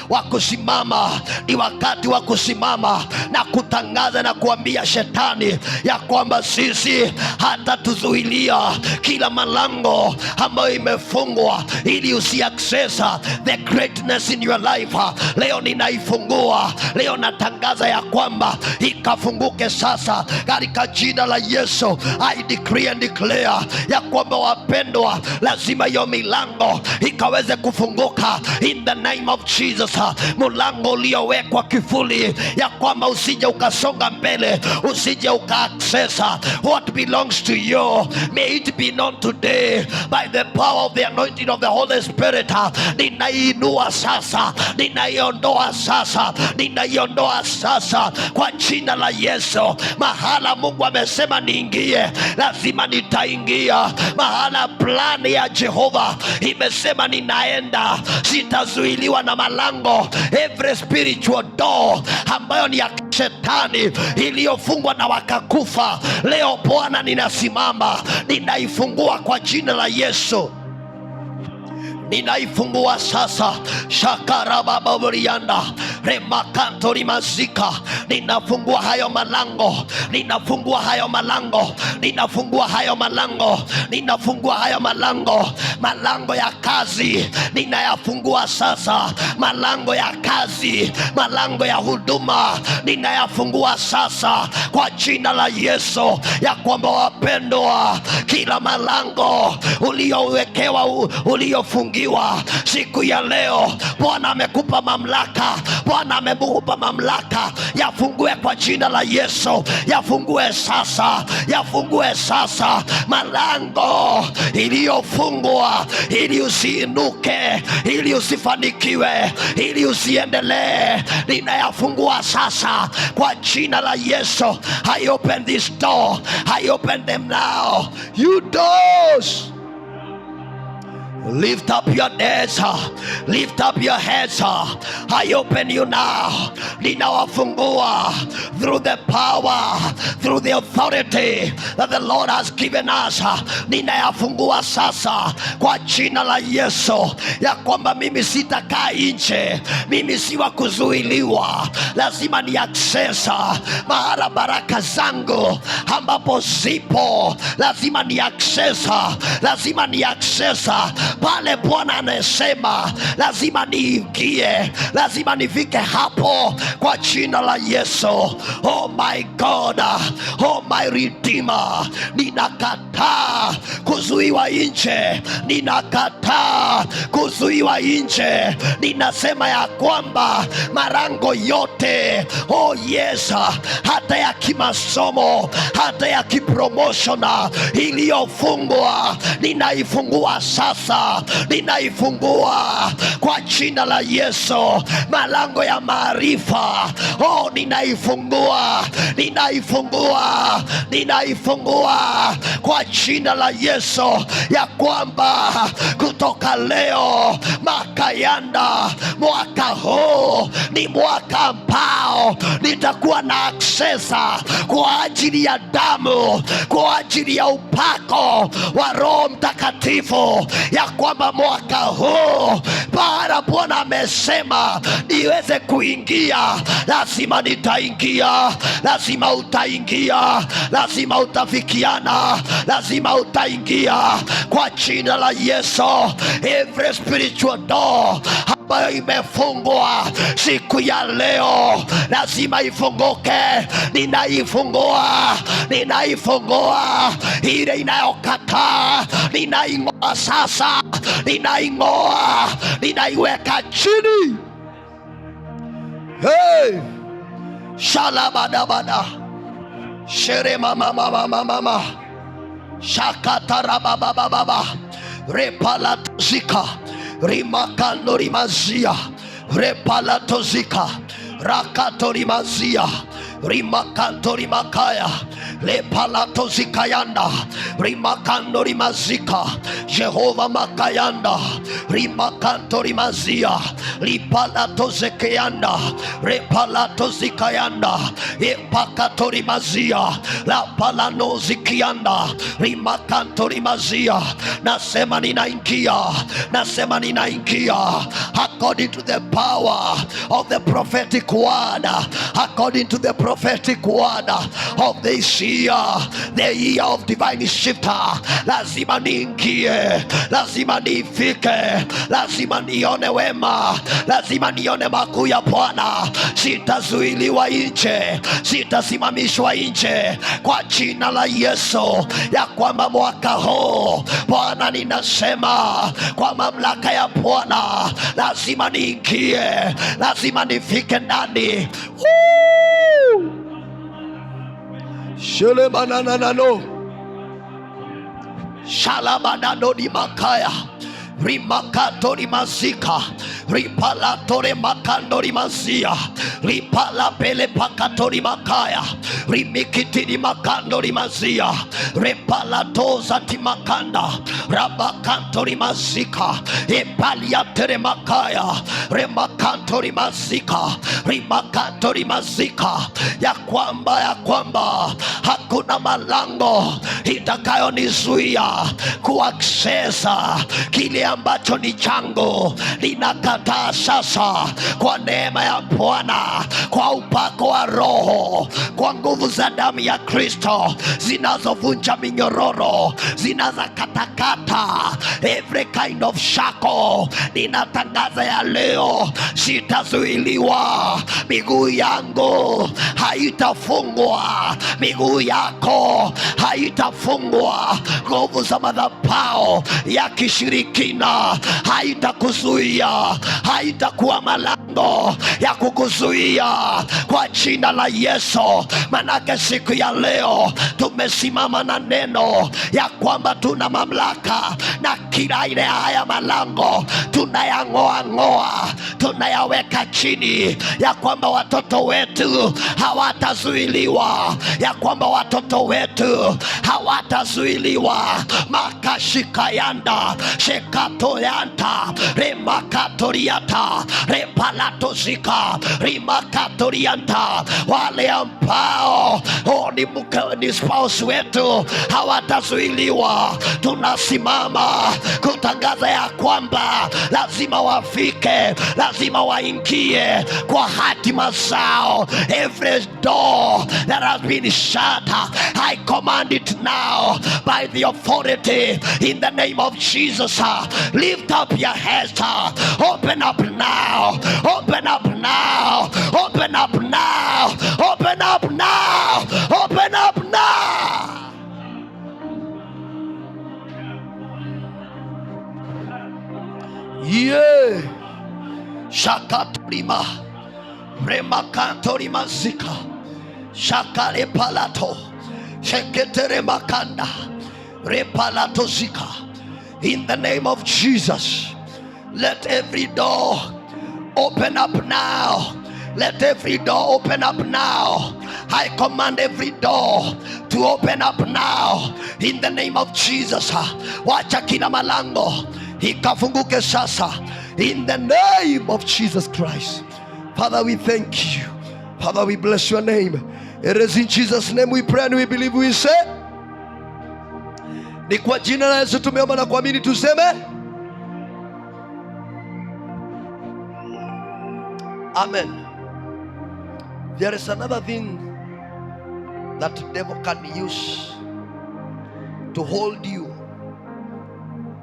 wa kusimama, ni wakati wa kusimama na kutangaza na kuambia shetani ya kwamba sisi hatatuzuilia kila malango ambayo imefungwa ili usiaccess the greatness in your life. Leo ninaifungua, leo natangaza ya kwamba ikafunguke sasa katika jina la Yesu. I decree and declare ya kwamba wapendwa, lazima hiyo milango ikaweze kufunguka in the name of Jesus. Mlango uliowekwa kifuli ya kwamba usije ukasonga mbele, usije ukaaccess what belongs to you, may it be known today by the power of the anointing of the Holy Spirit. Ninainua sasa, ninaiondoa sasa, ninaiondoa sasa kwa jina la Yesu. Mahala Mungu amesema niingie, lazima nitaingia. Mahala plani ya Jehova imesema ninaenda, sitazuiliwa na malango. Every spiritual door ambayo ni ya shetani iliyofungwa na wakakufa, leo Bwana ninasimama, ninaifungua kwa jina la Yesu. Ninaifungua sasa. Shakarababorianda remakantori mazika. Ninafungua hayo malango, ninafungua hayo malango, ninafungua hayo malango, ninafungua hayo malango. Malango ya kazi ninayafungua sasa, malango ya kazi, malango ya huduma ninayafungua sasa kwa jina la Yesu. Ya kwamba wapendwa, kila malango uliowekewa, uliofungiwa siku ya leo, Bwana amekupa mamlaka, Bwana amekupa mamlaka. Yafungue kwa jina la Yesu, yafungue sasa, yafungue sasa. Malango iliyofungwa ili usiinuke, ili usifanikiwe, ili usiendelee, ninayafungua sasa kwa jina la Yesu. I open this door, I open them now. You doors, lift up your heads, lift up your heads. I open you now. Ninawafungua through the power, through the authority that the Lord has given us. Ninayafungua sasa kwa jina la Yesu, ya kwamba mimi sitakaa nje, mimi si wa kuzuiliwa. Lazima ni access mahala baraka zangu ambapo zipo, lazima ni access, lazima ni access pale Bwana anasema lazima niingie, lazima nifike hapo kwa jina la Yesu. Oh my God, oh my Redeemer, ninakataa kuzuiwa nje, ninakataa kuzuiwa nje. Ninasema ya kwamba marango yote, oh yes, hata ya kimasomo, hata ya kipromotion iliyofungwa, ninaifungua sasa ninaifungua kwa jina la Yesu. Malango ya maarifa, ninaifungua kwa jina la Yesu, ya kwamba kutoka leo makayanda, mwaka huu ni mwaka ambao nitakuwa na aksesa kwa ajili ya damu, kwa ajili ya upako wa Roho Mtakatifu, ya kwamba mwaka huu Bwana amesema niweze kuingia, lazima nitaingia, lazima utaingia, lazima utafikiana, lazima utaingia kwa jina la Yesu. Every spiritual door ambayo imefungwa siku ya leo lazima ifunguke. Ninaifungua ile inayokataa, ninaing'oa sasa, ninaiweka chini. Hey! Shalabadabada shere mama shakatarabababa repalatozika rimakanorimazia repalatozika rakatorimazia rimakantorimakaya lepalatozikayanda rimakandorimazika Jehova makayanda rimakantorimazia lipalatozekeanda repalatozikayanda epakatorimazia lapalanozikianda rimakantorimazia. Nasema ninaingia according to the power of the prophetic word, according to the prophetic word of this year, the year of divine shifter. Lazima niingie, lazima nifike, lazima nione wema, lazima nione makuu ya Bwana. Sitazuiliwa nje, sitasimamishwa nje kwa jina la Yesu, ya kwamba mwaka huu Bwana, ninasema kwa mamlaka ya Bwana, lazima niingie, lazima nifike ndani. Shelemananano shalamanano ni makaya rimakatori mazika ripalatore makandori mazia ripala pele pakatori makaya rimikitini makandori mazia repalatoza timakanda rabakantori mazika epaliatere makaya remakantori mazika rimakantori mazika, ya kwamba hakuna malango itakayonizuia kuaksesa kile ambacho ni changu. Ninakataa sasa kwa neema ya Bwana, kwa upako wa Roho, kwa nguvu za damu ya Kristo zinazovunja minyororo, zinazakatakata every kind of shackle. Ninatangaza ya leo, sitazuiliwa. Miguu yangu haitafungwa, miguu yako haitafungwa. Nguvu za madhabahu ya kishirikina haitakuzuia, haitakuwa malango ya kukuzuia kwa jina la Yesu. Manake siku ya leo tumesimama na neno ya kwamba tuna mamlaka, na kila aina ya haya malango tunayang'oa, tunayaweka chini, ya kwamba watoto wetu hawatazuiliwa, ya kwamba watoto wetu hawatazuiliwa. Makashikayanda shekatoyanta remakatoriata repalatozika rimakatorianta. Wale ambao ni spouse wetu hawatazuiliwa. Tunasimama kutangaza ya kwamba lazima wafike, lazima waingie kwa hatima zao. Every door that has been shut, I command it now by the authority in the name of Jesus. Lift up your heads, open up now, open up now, open up now, open up now, open up now. Yeah. Shakaturima remakantorima zika shakare palato sheketere makanda repalato zika in the name of Jesus. Let every door open up now. Let every door open up now. I command every door to open up now in the name of Jesus. Wacha kila malango ikafunguke sasa in the name of Jesus Christ. Father, we thank you. Father, we bless your name. It is in Jesus' name we pray and we believe we say. Ni kwa jina la Yesu tumeomba na kuamini tuseme amen. There is another thing that the devil can use to hold you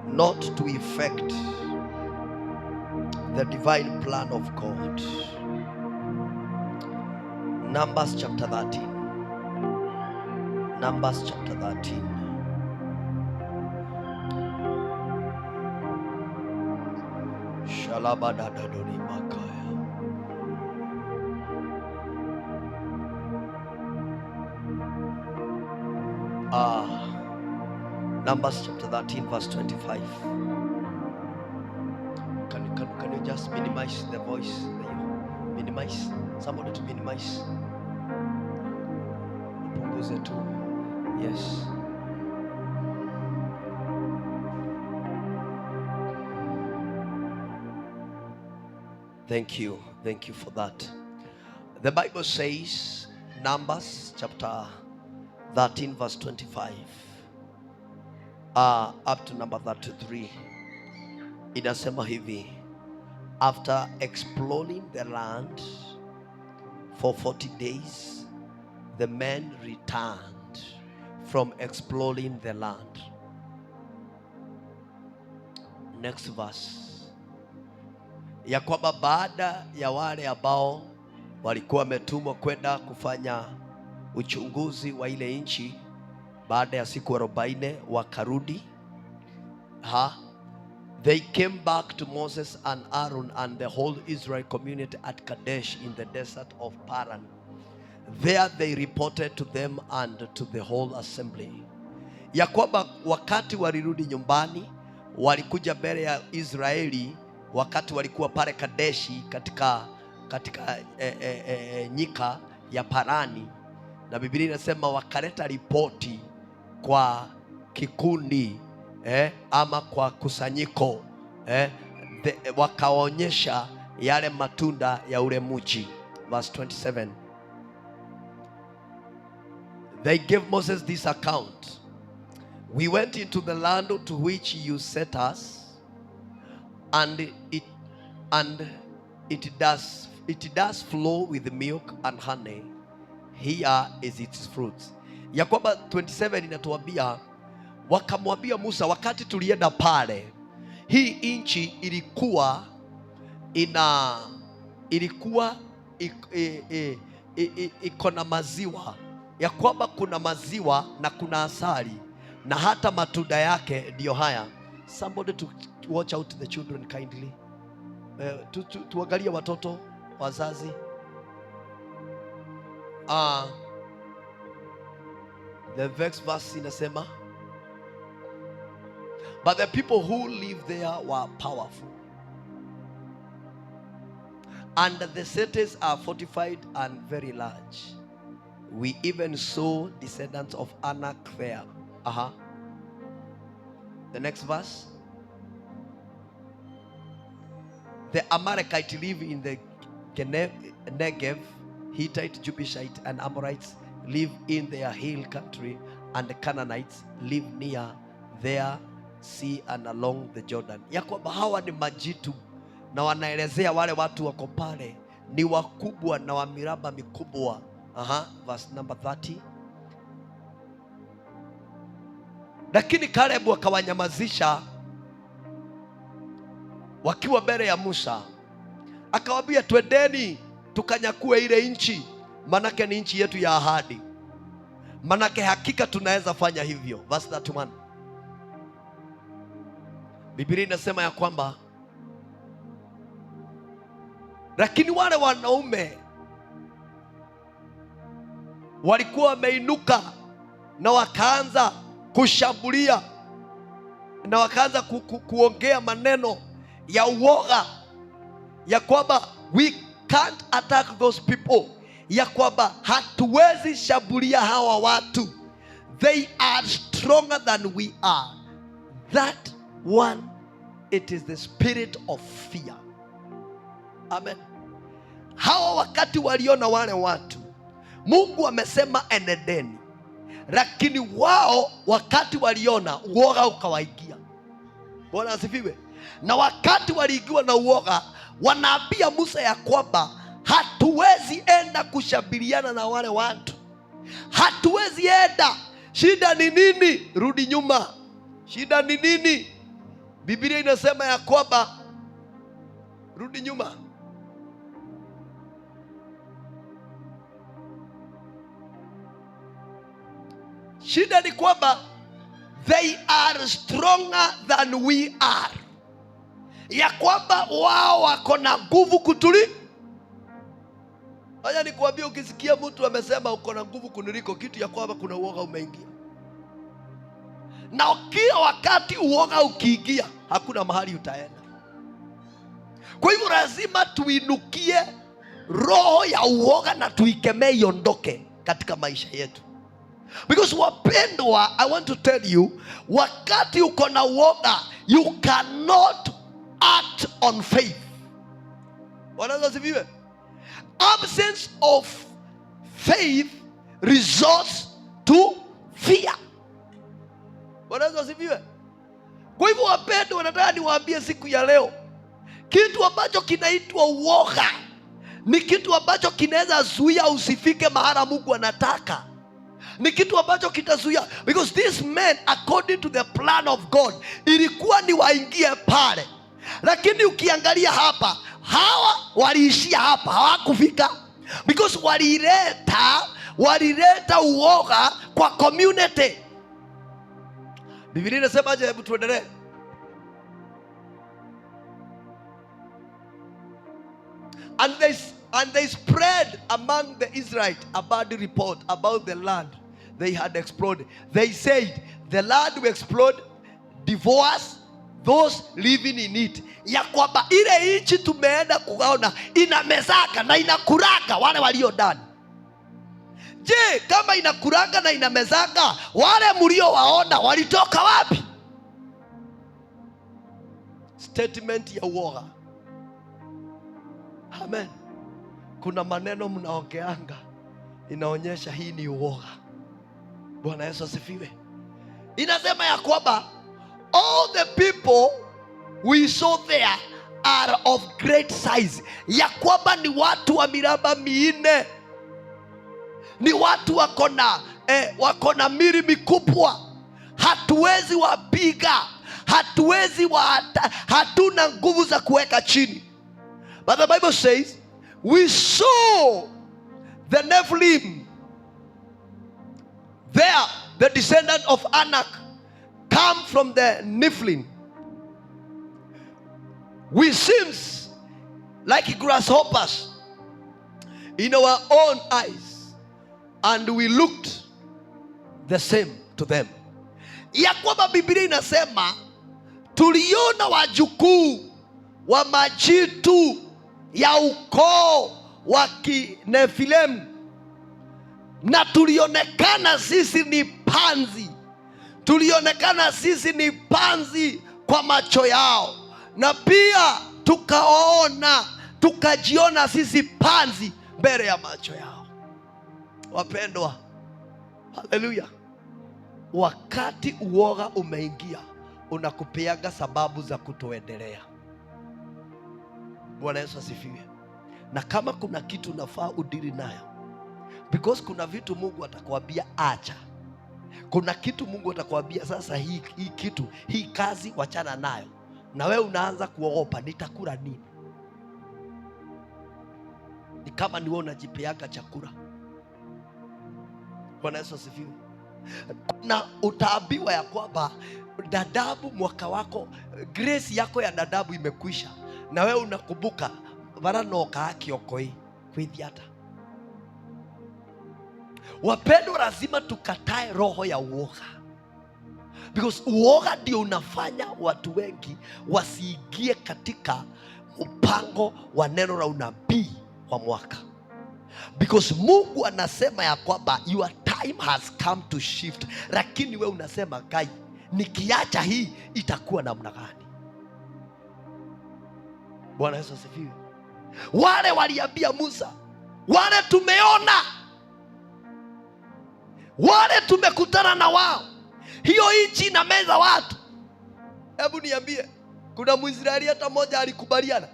not to effect the divine plan of God. Numbers chapter 13. Numbers chapter 13. Shalabadadadori makaya. Numbers chapter 13 verse 25. Can you just minimize the voice? Minimize. Somebody to minimize. Punguze tu. Yes. Thank you for that. The Bible says, Numbers chapter 13 verse 25 up to number 33, inasema hivi: after exploring the land for 40 days, the men returned from exploring the land. Next verse, ya kwamba baada ya wale ambao walikuwa wametumwa kwenda kufanya uchunguzi wa ile nchi, baada ya siku 40 wakarudi. They came back to Moses and Aaron and the whole Israel community at Kadesh in the desert of Paran. There they reported to them and to the whole assembly. Ya kwamba wakati walirudi nyumbani, walikuja mbele ya Israeli wakati walikuwa pale Kadeshi katika nyika ya Parani, na Biblia inasema wakaleta ripoti kwa kikundi ama kwa kusanyiko wakaonyesha yale matunda ya ule mji. Verse 27, they gave Moses this account: we went into the land to which you sent us, and it does flow with milk and honey. Here is its fruits. Ya kwamba 27 inatuambia wakamwambia Musa, wakati tulienda pale, hii nchi ilikuwa iko na maziwa, ya kwamba kuna maziwa na kuna asali na hata matunda yake ndio haya. Somebody to watch out the children kindly. Tuangalie watoto wazazi. The next verse inasema, but the people who live there were powerful, and the cities are fortified and very large. We even saw descendants of Anak there. The next verse, the Amalekites live in the Negev, Hittite, Jebusite, and Amorites live in their hill country, and the Canaanites live near their sea and along the Jordan. Ya kwamba hawa ni majitu, na wanaelezea wale watu wako pale ni wakubwa na wa miraba mikubwa. Verse number 30. Lakini Kalebu akawanyamazisha wakiwa mbele ya Musa, akawaambia, twendeni tukanyakue ile nchi, manake ni nchi yetu ya ahadi, manake hakika tunaweza fanya hivyo. Verse 31, Biblia inasema ya kwamba lakini wale wanaume walikuwa wameinuka na wakaanza kushambulia na wakaanza kuongea maneno ya uoga, ya kwamba we can't attack those people, ya kwamba hatuwezi shambulia hawa watu, they are stronger than we are. That one, it is the spirit of fear. Amen. Hawa wakati waliona wale watu, Mungu amesema enendeni, lakini wao wakati waliona, uoga ukawaingia. Bwana asifiwe. Na wakati waliingiwa na uoga, wanaambia Musa ya kwamba hatuwezi enda kushambiliana na wale watu, hatuwezi enda. Shida ni nini? Rudi nyuma. Shida ni nini? Biblia inasema ya kwamba rudi nyuma. Shida ni kwamba they are stronger than we are, ya kwamba wao wako na nguvu kutuli. Haya, nikuambia, ukisikia mtu amesema uko na nguvu kuniliko, kitu ya kwamba kuna uoga umeingia. Na kila wakati uoga ukiingia, hakuna mahali utaenda. Kwa hivyo lazima tuinukie roho ya uoga na tuikemee iondoke katika maisha yetu. Because wapendwa, I want to tell you, wakati uko na uoga, you cannot act on faith. Wanaweza siviwe? Absence of faith results to fear. Wanaweza siviwe? Kwa hivyo wapendwa, nataka niwaambie siku ya leo, kitu ambacho kinaitwa uoga ni kitu ambacho kinaweza zuia usifike mahali Mungu anataka. Ni kitu ambacho kitazuia, because these men, according to the plan of God, ilikuwa ni waingie pale, lakini ukiangalia hapa, hawa waliishia hapa, hawakufika, because walileta uoga kwa community. Biblia inasema aje? Hebu tuendelee. And they spread among the Israelites a bad report about the land they had explored. They said, the land we explored devours those living in it. Ya kwamba ile nchi tumeenda kuona inamezaka na inakuraga wale walio ndani. Je, kama inakuraga na inamezaka, wale mlio waona walitoka wapi? Statement ya uoga. Amen. Kuna maneno mnaongeanga inaonyesha hii ni uoga. Bwana Yesu asifiwe. Inasema ya kwamba all the people we saw there are of great size. Ya kwamba ni watu wa miraba minne, ni watu wako na miri mikubwa. Hatuwezi wapiga, hatuna nguvu za kuweka chini. But the Bible says, we saw the Nephilim there, the descendant of Anak, come from the Nephilim. We seems like grasshoppers in our own eyes, and we looked the same to them. Ya kwamba Biblia inasema tuliona wajukuu wa majitu ya ukoo wa Kinefilemu, na tulionekana sisi ni panzi. Tulionekana sisi ni panzi kwa macho yao, na pia tukajiona sisi panzi mbele ya macho yao. Wapendwa, haleluya. Wakati uoga umeingia, unakupeaga sababu za kutoendelea. Bwana Yesu asifiwe. Na kama kuna kitu nafaa udili nayo, because kuna vitu Mungu atakwambia acha. Kuna kitu Mungu atakwambia sasa, hii kitu, hii kazi wachana nayo, na wewe unaanza kuogopa, nitakula nini? Ni kama ni wewe unajipeaga chakula. Bwana Yesu asifiwe. Na utaambiwa ya kwamba Nadabu, mwaka wako, grace yako ya Nadabu imekwisha, na wewe unakumbuka baranoka akiokoi kwithiata. Wapendwa, lazima tukatae roho ya uoga, Because uoga ndio unafanya watu wengi wasiingie katika mpango wa neno la unabii wa mwaka. Because Mungu anasema ya kwamba your time has come to shift, lakini we unasema kai, nikiacha hii itakuwa namna gani? Bwana Yesu asifiwe. Wale waliambia Musa, wale tumeona, wale tumekutana na wao, hiyo nchi inameza watu. Hebu niambie, kuna Mwisraeli hata mmoja alikubaliana?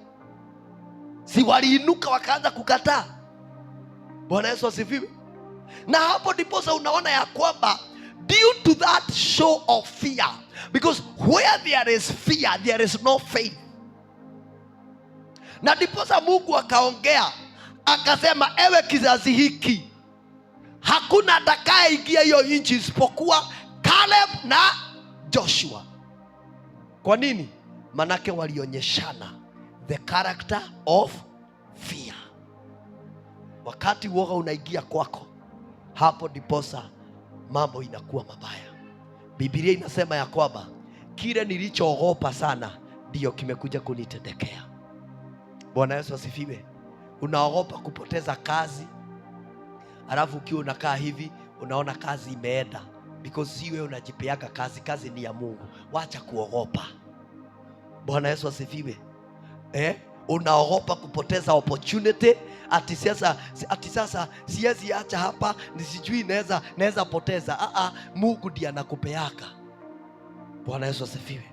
Si waliinuka wakaanza kukataa? Bwana Yesu asifiwe. Na hapo ndipo unaona ya kwamba due to that show of fear, because where there is fear there is no faith. Na ndipo Mungu akaongea akasema, ewe kizazi hiki, hakuna atakayeingia hiyo nchi isipokuwa Caleb na Joshua. Kwa nini? Manake walionyeshana the character of fear. Wakati uoga unaingia kwako, hapo ndiposa mambo inakuwa mabaya. Biblia inasema ya kwamba kile nilichoogopa sana ndio kimekuja kunitendekea. Bwana Yesu asifiwe. Unaogopa kupoteza kazi, alafu ukiwa unakaa hivi unaona kazi imeenda, because si wewe unajipeaga kazi, kazi ni ya Mungu. Wacha kuogopa. Bwana Yesu asifiwe. Unaogopa kupoteza opportunity, ati sasa siwezi acha hapa, nisijui naweza poteza. Mungu ndiye anakupeaka. Bwana Yesu asifiwe.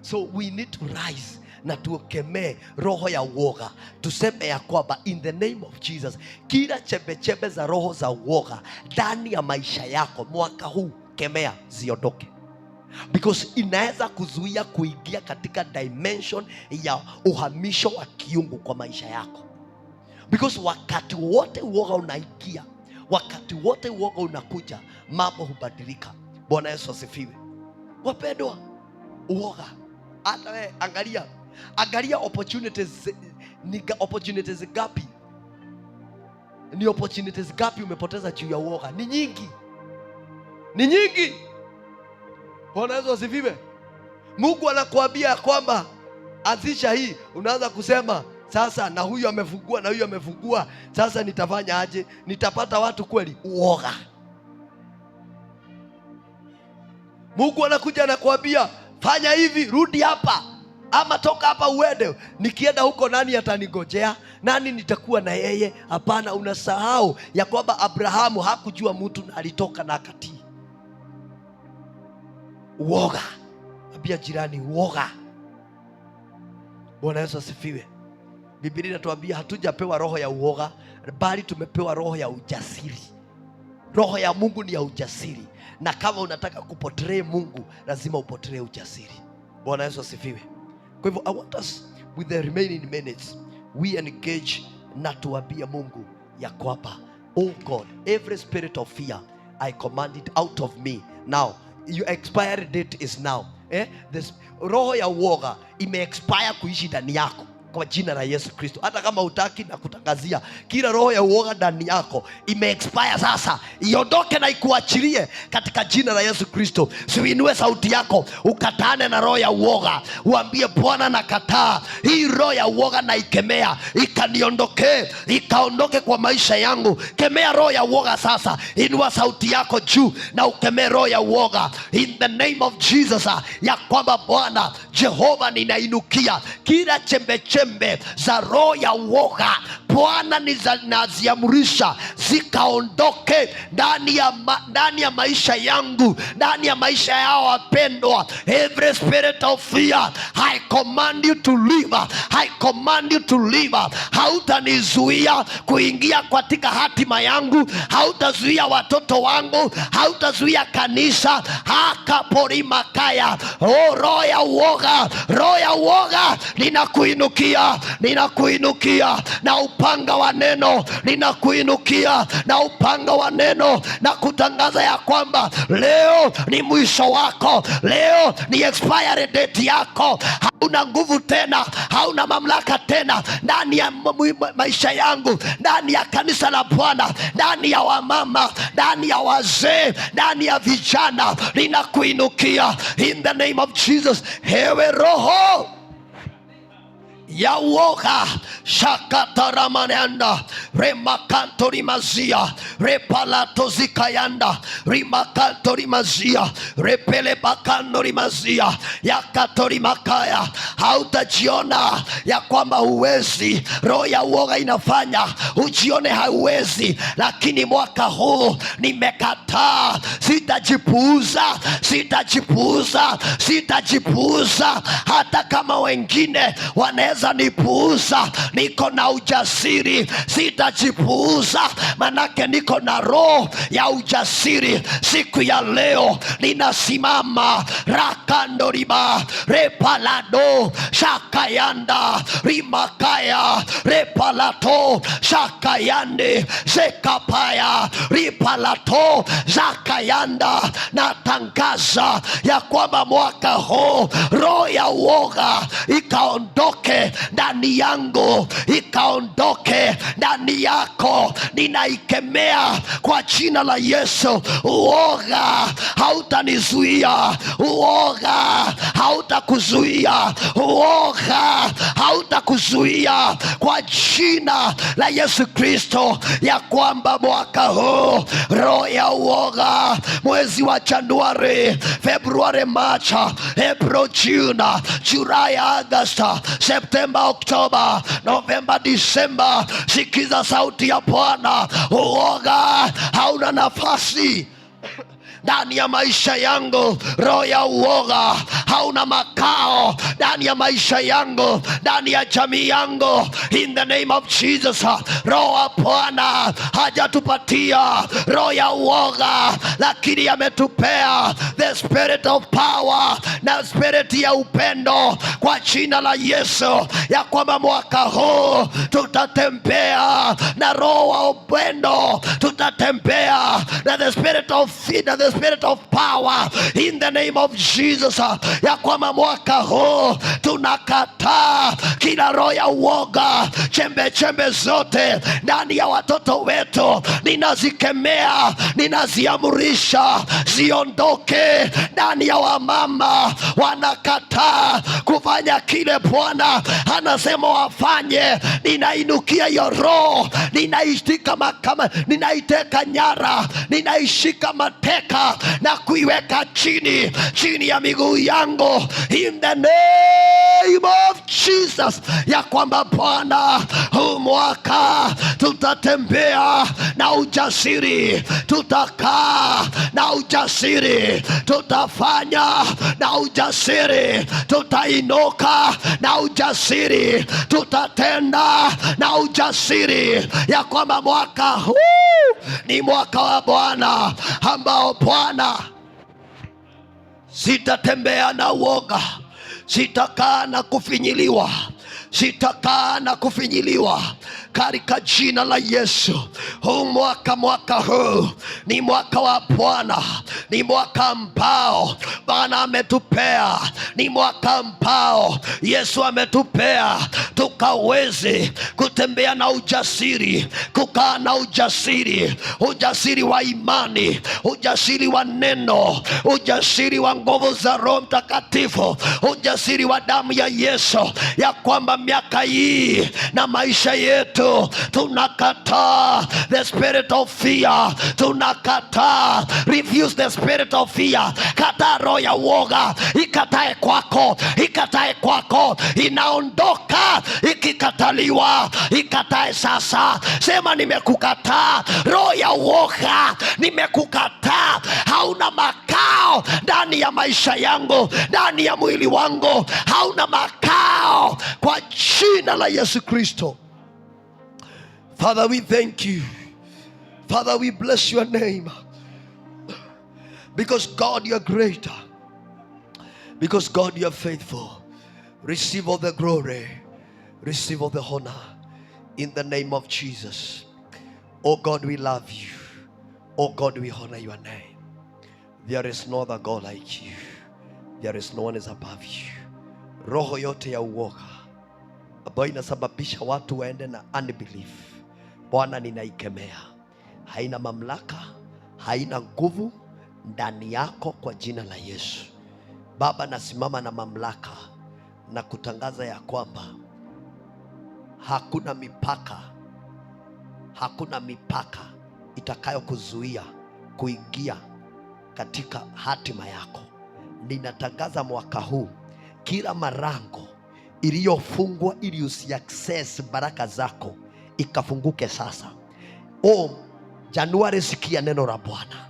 So we need to rise na tuokemee roho ya uoga. Tuseme ya kwamba in the name of Jesus, kila chembe za roho za uoga ndani ya maisha yako mwaka huu, kemea ziondoke. Because inaweza kuzuia kuingia katika dimension ya uhamisho wa kiungu kwa maisha yako. Because wakati wote uoga unaingia, wakati wote uoga unakuja, mambo hubadilika. Bwana Yesu asifiwe. Wapendwa, uoga, hata wewe angalia opportunities. Ni opportunities gapi? Ni opportunities gapi umepoteza juu ya uoga? Ni nyingi. Ni nyingi. Bwana Yesu asifiwe. Mungu anakuambia kwamba anzisha hii, unaanza kusema sasa na huyu amefungua na huyu amefungua, sasa nitafanya aje? Nitapata watu kweli? Uoga. Mungu anakuja anakuambia fanya hivi, rudi hapa, ama toka hapa uende. Nikienda huko nani atanigojea? Nani nitakuwa na yeye? Hapana, unasahau ya kwamba Abrahamu hakujua mtu na alitoka na akatii. Uoga. Ambia jirani, uoga. Bwana Yesu asifiwe. Biblia inatuambia hatujapewa roho ya uoga, bali tumepewa roho ya ujasiri. Roho ya Mungu ni ya ujasiri, na kama unataka kupotrea Mungu lazima upotee ujasiri. Bwana Yesu asifiwe. Kwa hivyo I want us with the remaining minutes we engage na tuambie Mungu ya kwamba, oh God, every spirit of fear I command it out of me now. Your expiry date is now. This roho ya uoga ime-expire kuishi ndani yako kwa jina la Yesu Kristo. Hata kama utaki, na kutangazia kila roho ya uoga ndani yako ime-expire sasa, iondoke na ikuachilie katika jina la Yesu Kristo. Uinue sauti yako ukatane na roho ya uoga, uambie Bwana, nakataa hii roho ya uoga na ikemea, ikaniondokee, ikaondoke kwa maisha yangu. Kemea roho ya uoga sasa. Inua sauti yako juu na ukemee roho ya uoga in the name of Jesus, ya kwamba Bwana Jehova, ninainukia kila chembe za roho ya uoga. Bwana, ninaziamrisha zikaondoke ndani ya maisha yangu, ndani ya maisha yao wapendwa. Every spirit of fear, I command you to leave. I command you to leave. Hautanizuia kuingia katika hatima yangu, hautazuia watoto wangu, hautazuia kanisa. Hakaporimakaya. Oh, roho ya uoga, roho ya uoga, ninakuinukia na upanga wa neno ninakuinukia, na upanga wa neno na kutangaza ya kwamba leo ni mwisho wako, leo ni expiry date yako. Hauna nguvu tena, hauna mamlaka tena ndani ya maisha yangu, ndani ya kanisa la Bwana, ndani ya wamama, ndani ya wazee, ndani ya vijana. Ninakuinukia in the name of Jesus. Hewe roho ya uoga shakataramanenda remakantorimazia repalatozikayanda rimakantorimazia repelebakanorimazia yakatorimakaya. Hautajiona ya kwamba huwezi. Roho ya uoga inafanya ujione hauwezi, lakini mwaka huu nimekataa. Sitajipuuza, sitajipuuza, sitajipuuza. Hata kama wengine wanaweza nipuuza, niko na ujasiri. Sitajipuuza, manake niko na roho ya ujasiri. Siku ya leo ninasimama rakandoriba repalado shakayanda rimakaya repalato shakayande zekapaya ripalato zakayanda. Natangaza ya kwamba mwaka huu roho ya uoga ikaondoke ndani yangu, ikaondoke ndani yako. Ninaikemea kwa jina la Yesu. Uoga hautanizuia, uoga hautakuzuia, uoga hautakuzuia kwa jina la Yesu Kristo, ya kwamba mwaka huu roho ya uoga, mwezi wa Januari, Februari, March, April, June, July, August, September, October, November, December. Sikiza sauti ya Bwana. Uoga hauna nafasi ndani ya maisha yangu. Roho ya uoga hauna makao ndani ya maisha yangu, ndani ya jamii yangu. In the name of Jesus. Roho wa Bwana hajatupatia roho ya uoga, lakini ametupea the spirit of power na spirit ya upendo, kwa jina la Yesu, ya kwamba mwaka huu tutatembea na roho wa upendo, tutatembea na the spirit of fear, the spirit of power in the name of Jesus. Ya kwamba mwaka huu tunakataa kila roho ya uoga, chembe chembe zote ndani ya watoto wetu ninazikemea, ninaziamurisha ziondoke ndani ya wamama. Wanakataa kufanya kile Bwana anasema wafanye. Ninainukia hiyo roho, ninaishika makama, ninaiteka nyara, ninaishika mateka na kuiweka chini ya miguu yangu in the name of Jesus, ya kwamba Bwana huu mwaka tutatembea na ujasiri, tutakaa na ujasiri, tutafanya na ujasiri, tutainuka na ujasiri, tutatenda na ujasiri, ya kwamba mwaka huu ni mwaka wa Bwana, ambao Bwana sitatembea na uoga, sitakaa na kufinyiliwa, sitakaa na kufinyiliwa katika jina la Yesu. Huu mwaka huu ni mwaka wa Bwana, ni mwaka ambao Bwana ametupea, ni mwaka ambao Yesu ametupea tukaweze kutembea na ujasiri, kukaa na ujasiri, ujasiri wa imani, ujasiri wa neno, ujasiri wa nguvu za Roho Mtakatifu, ujasiri wa damu ya Yesu, ya kwamba miaka hii na maisha yetu tunakataa the spirit of fear, tunakataa, refuse the spirit of fear. Kataa roho ya uoga, ikatae kwako, ikatae kwako, inaondoka ikikataliwa, ikatae sasa. Sema nimekukataa roho ya uoga, nimekukataa. Hauna makao ndani ya maisha yangu, ndani ya mwili wangu, hauna makao kwa jina la Yesu Kristo. Father, we thank you. Father, we bless your name. Because God, you're greater. Because God, you're faithful. Receive all the glory. Receive all the honor. in the name of Jesus. Oh God, we love you. Oh God, we honor your name. There is no other God like you. There is no one is above you. Roho yote ya uoga ambayo inasababisha watu waende na unbelief, Bwana ninaikemea. Haina mamlaka, haina nguvu ndani yako kwa jina la Yesu. Baba, nasimama na mamlaka na kutangaza ya kwamba hakuna mipaka itakayokuzuia kuingia katika hatima yako. Ninatangaza mwaka huu kila marango iliyofungwa ili usiaccess baraka zako ikafunguke sasa. Januari, sikia neno la Bwana.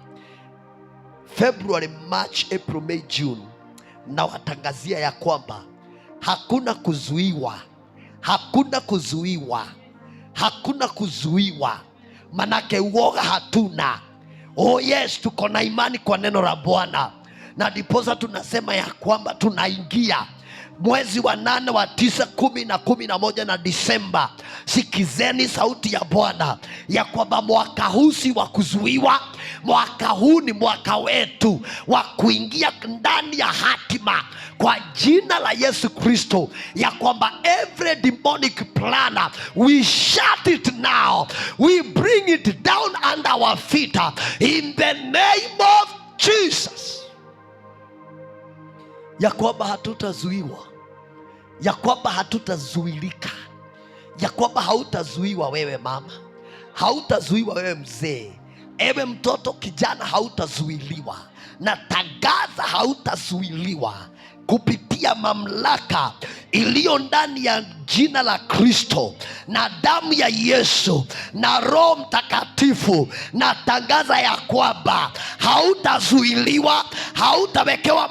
February, March, April, May, June, na watangazia ya kwamba hakuna kuzuiwa, manake uoga hatuna. Oh yes, tuko na imani kwa neno la Bwana, na ndiposa tunasema ya kwamba tunaingia mwezi wa 8, wa 9, 10 na 11 na Disemba. Sikizeni sauti ya Bwana ya kwamba mwaka huu si wa kuzuiwa. Mwaka huu ni mwaka wetu wa kuingia ndani ya hatima kwa jina la Yesu Kristo, ya kwamba every demonic plan we shut it now, we bring it down under our feet in the name of Jesus. Ya kwamba hatutazuiwa, ya kwamba hatutazuilika, ya kwamba hautazuiwa wewe mama, hautazuiwa wewe mzee, ewe mtoto kijana, hautazuiliwa. Na tangaza hautazuiliwa kupitia mamlaka iliyo ndani ya jina la Kristo na damu ya Yesu na Roho Mtakatifu. Na tangaza ya kwamba hautazuiliwa, hautawekewa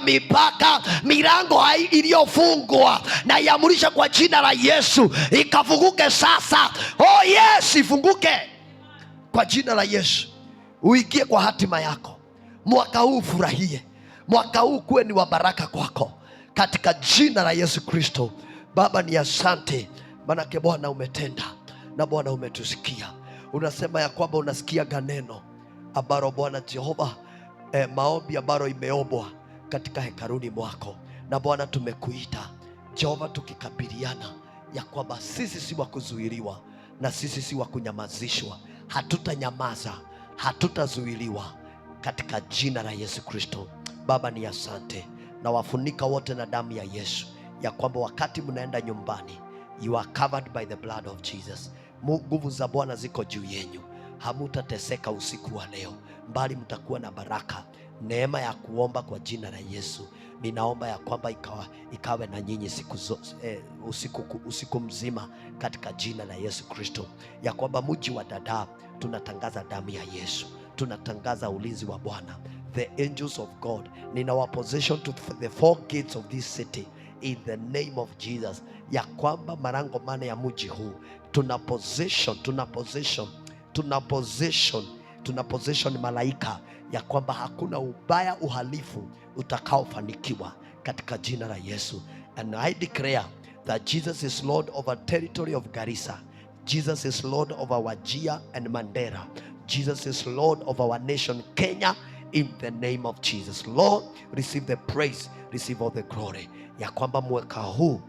mipaka, milango iliyofungwa na iamurisha kwa jina la Yesu ikafunguke sasa. Oh yes, ifunguke kwa jina la Yesu. Uingie kwa hatima yako. Mwaka huu furahie. Mwaka huu kuwe ni wa baraka kwako katika jina la Yesu Kristo. Baba, ni asante, manake Bwana umetenda na Bwana umetusikia. Unasema ya kwamba unasikia neno ambalo Bwana Jehova, maombi ambalo imeombwa katika hekaruni mwako. Na Bwana tumekuita Jehova, tukikabiliana ya kwamba sisi si wa kuzuiliwa na sisi si wa kunyamazishwa. Hatutanyamaza, hatutazuiliwa katika jina la Yesu Kristo. Baba, ni asante, na wafunika wote na damu ya Yesu, ya kwamba wakati mnaenda nyumbani, you are covered by the blood of Jesus. Nguvu za Bwana ziko juu yenu. Hamutateseka usiku wa leo, bali mtakuwa na baraka, neema ya kuomba kwa jina la Yesu. Ninaomba ya kwamba ikawe na nyinyi usiku mzima katika jina la Yesu Kristo, ya kwamba mji wa Dadaab tunatangaza damu ya Yesu, tunatangaza ulinzi wa Bwana. The angels of God in our possession to the 4 gates of this city in the name of Jesus, ya kwamba marango mane ya mji huu tuna possession malaika, ya kwamba hakuna ubaya, uhalifu utakaofanikiwa katika jina la Yesu. And I declare that Jesus is Lord over territory of Garissa. Jesus is Lord over Wajir and Mandera. Jesus is Lord of our nation Kenya, in the name of Jesus. Lord, receive the praise, receive all the glory, ya kwamba mwaka huu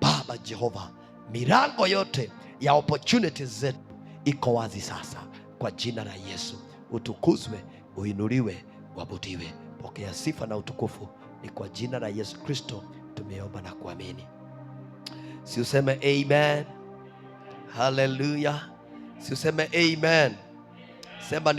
Baba Jehova, milango yote ya opportunities zetu iko wazi sasa kwa jina la Yesu. Utukuzwe, uinuliwe, uabudiwe. Pokea sifa na utukufu, ni kwa jina la Yesu Kristo tumeomba na kuamini. Si useme amen? Hallelujah. Si useme amen? Sema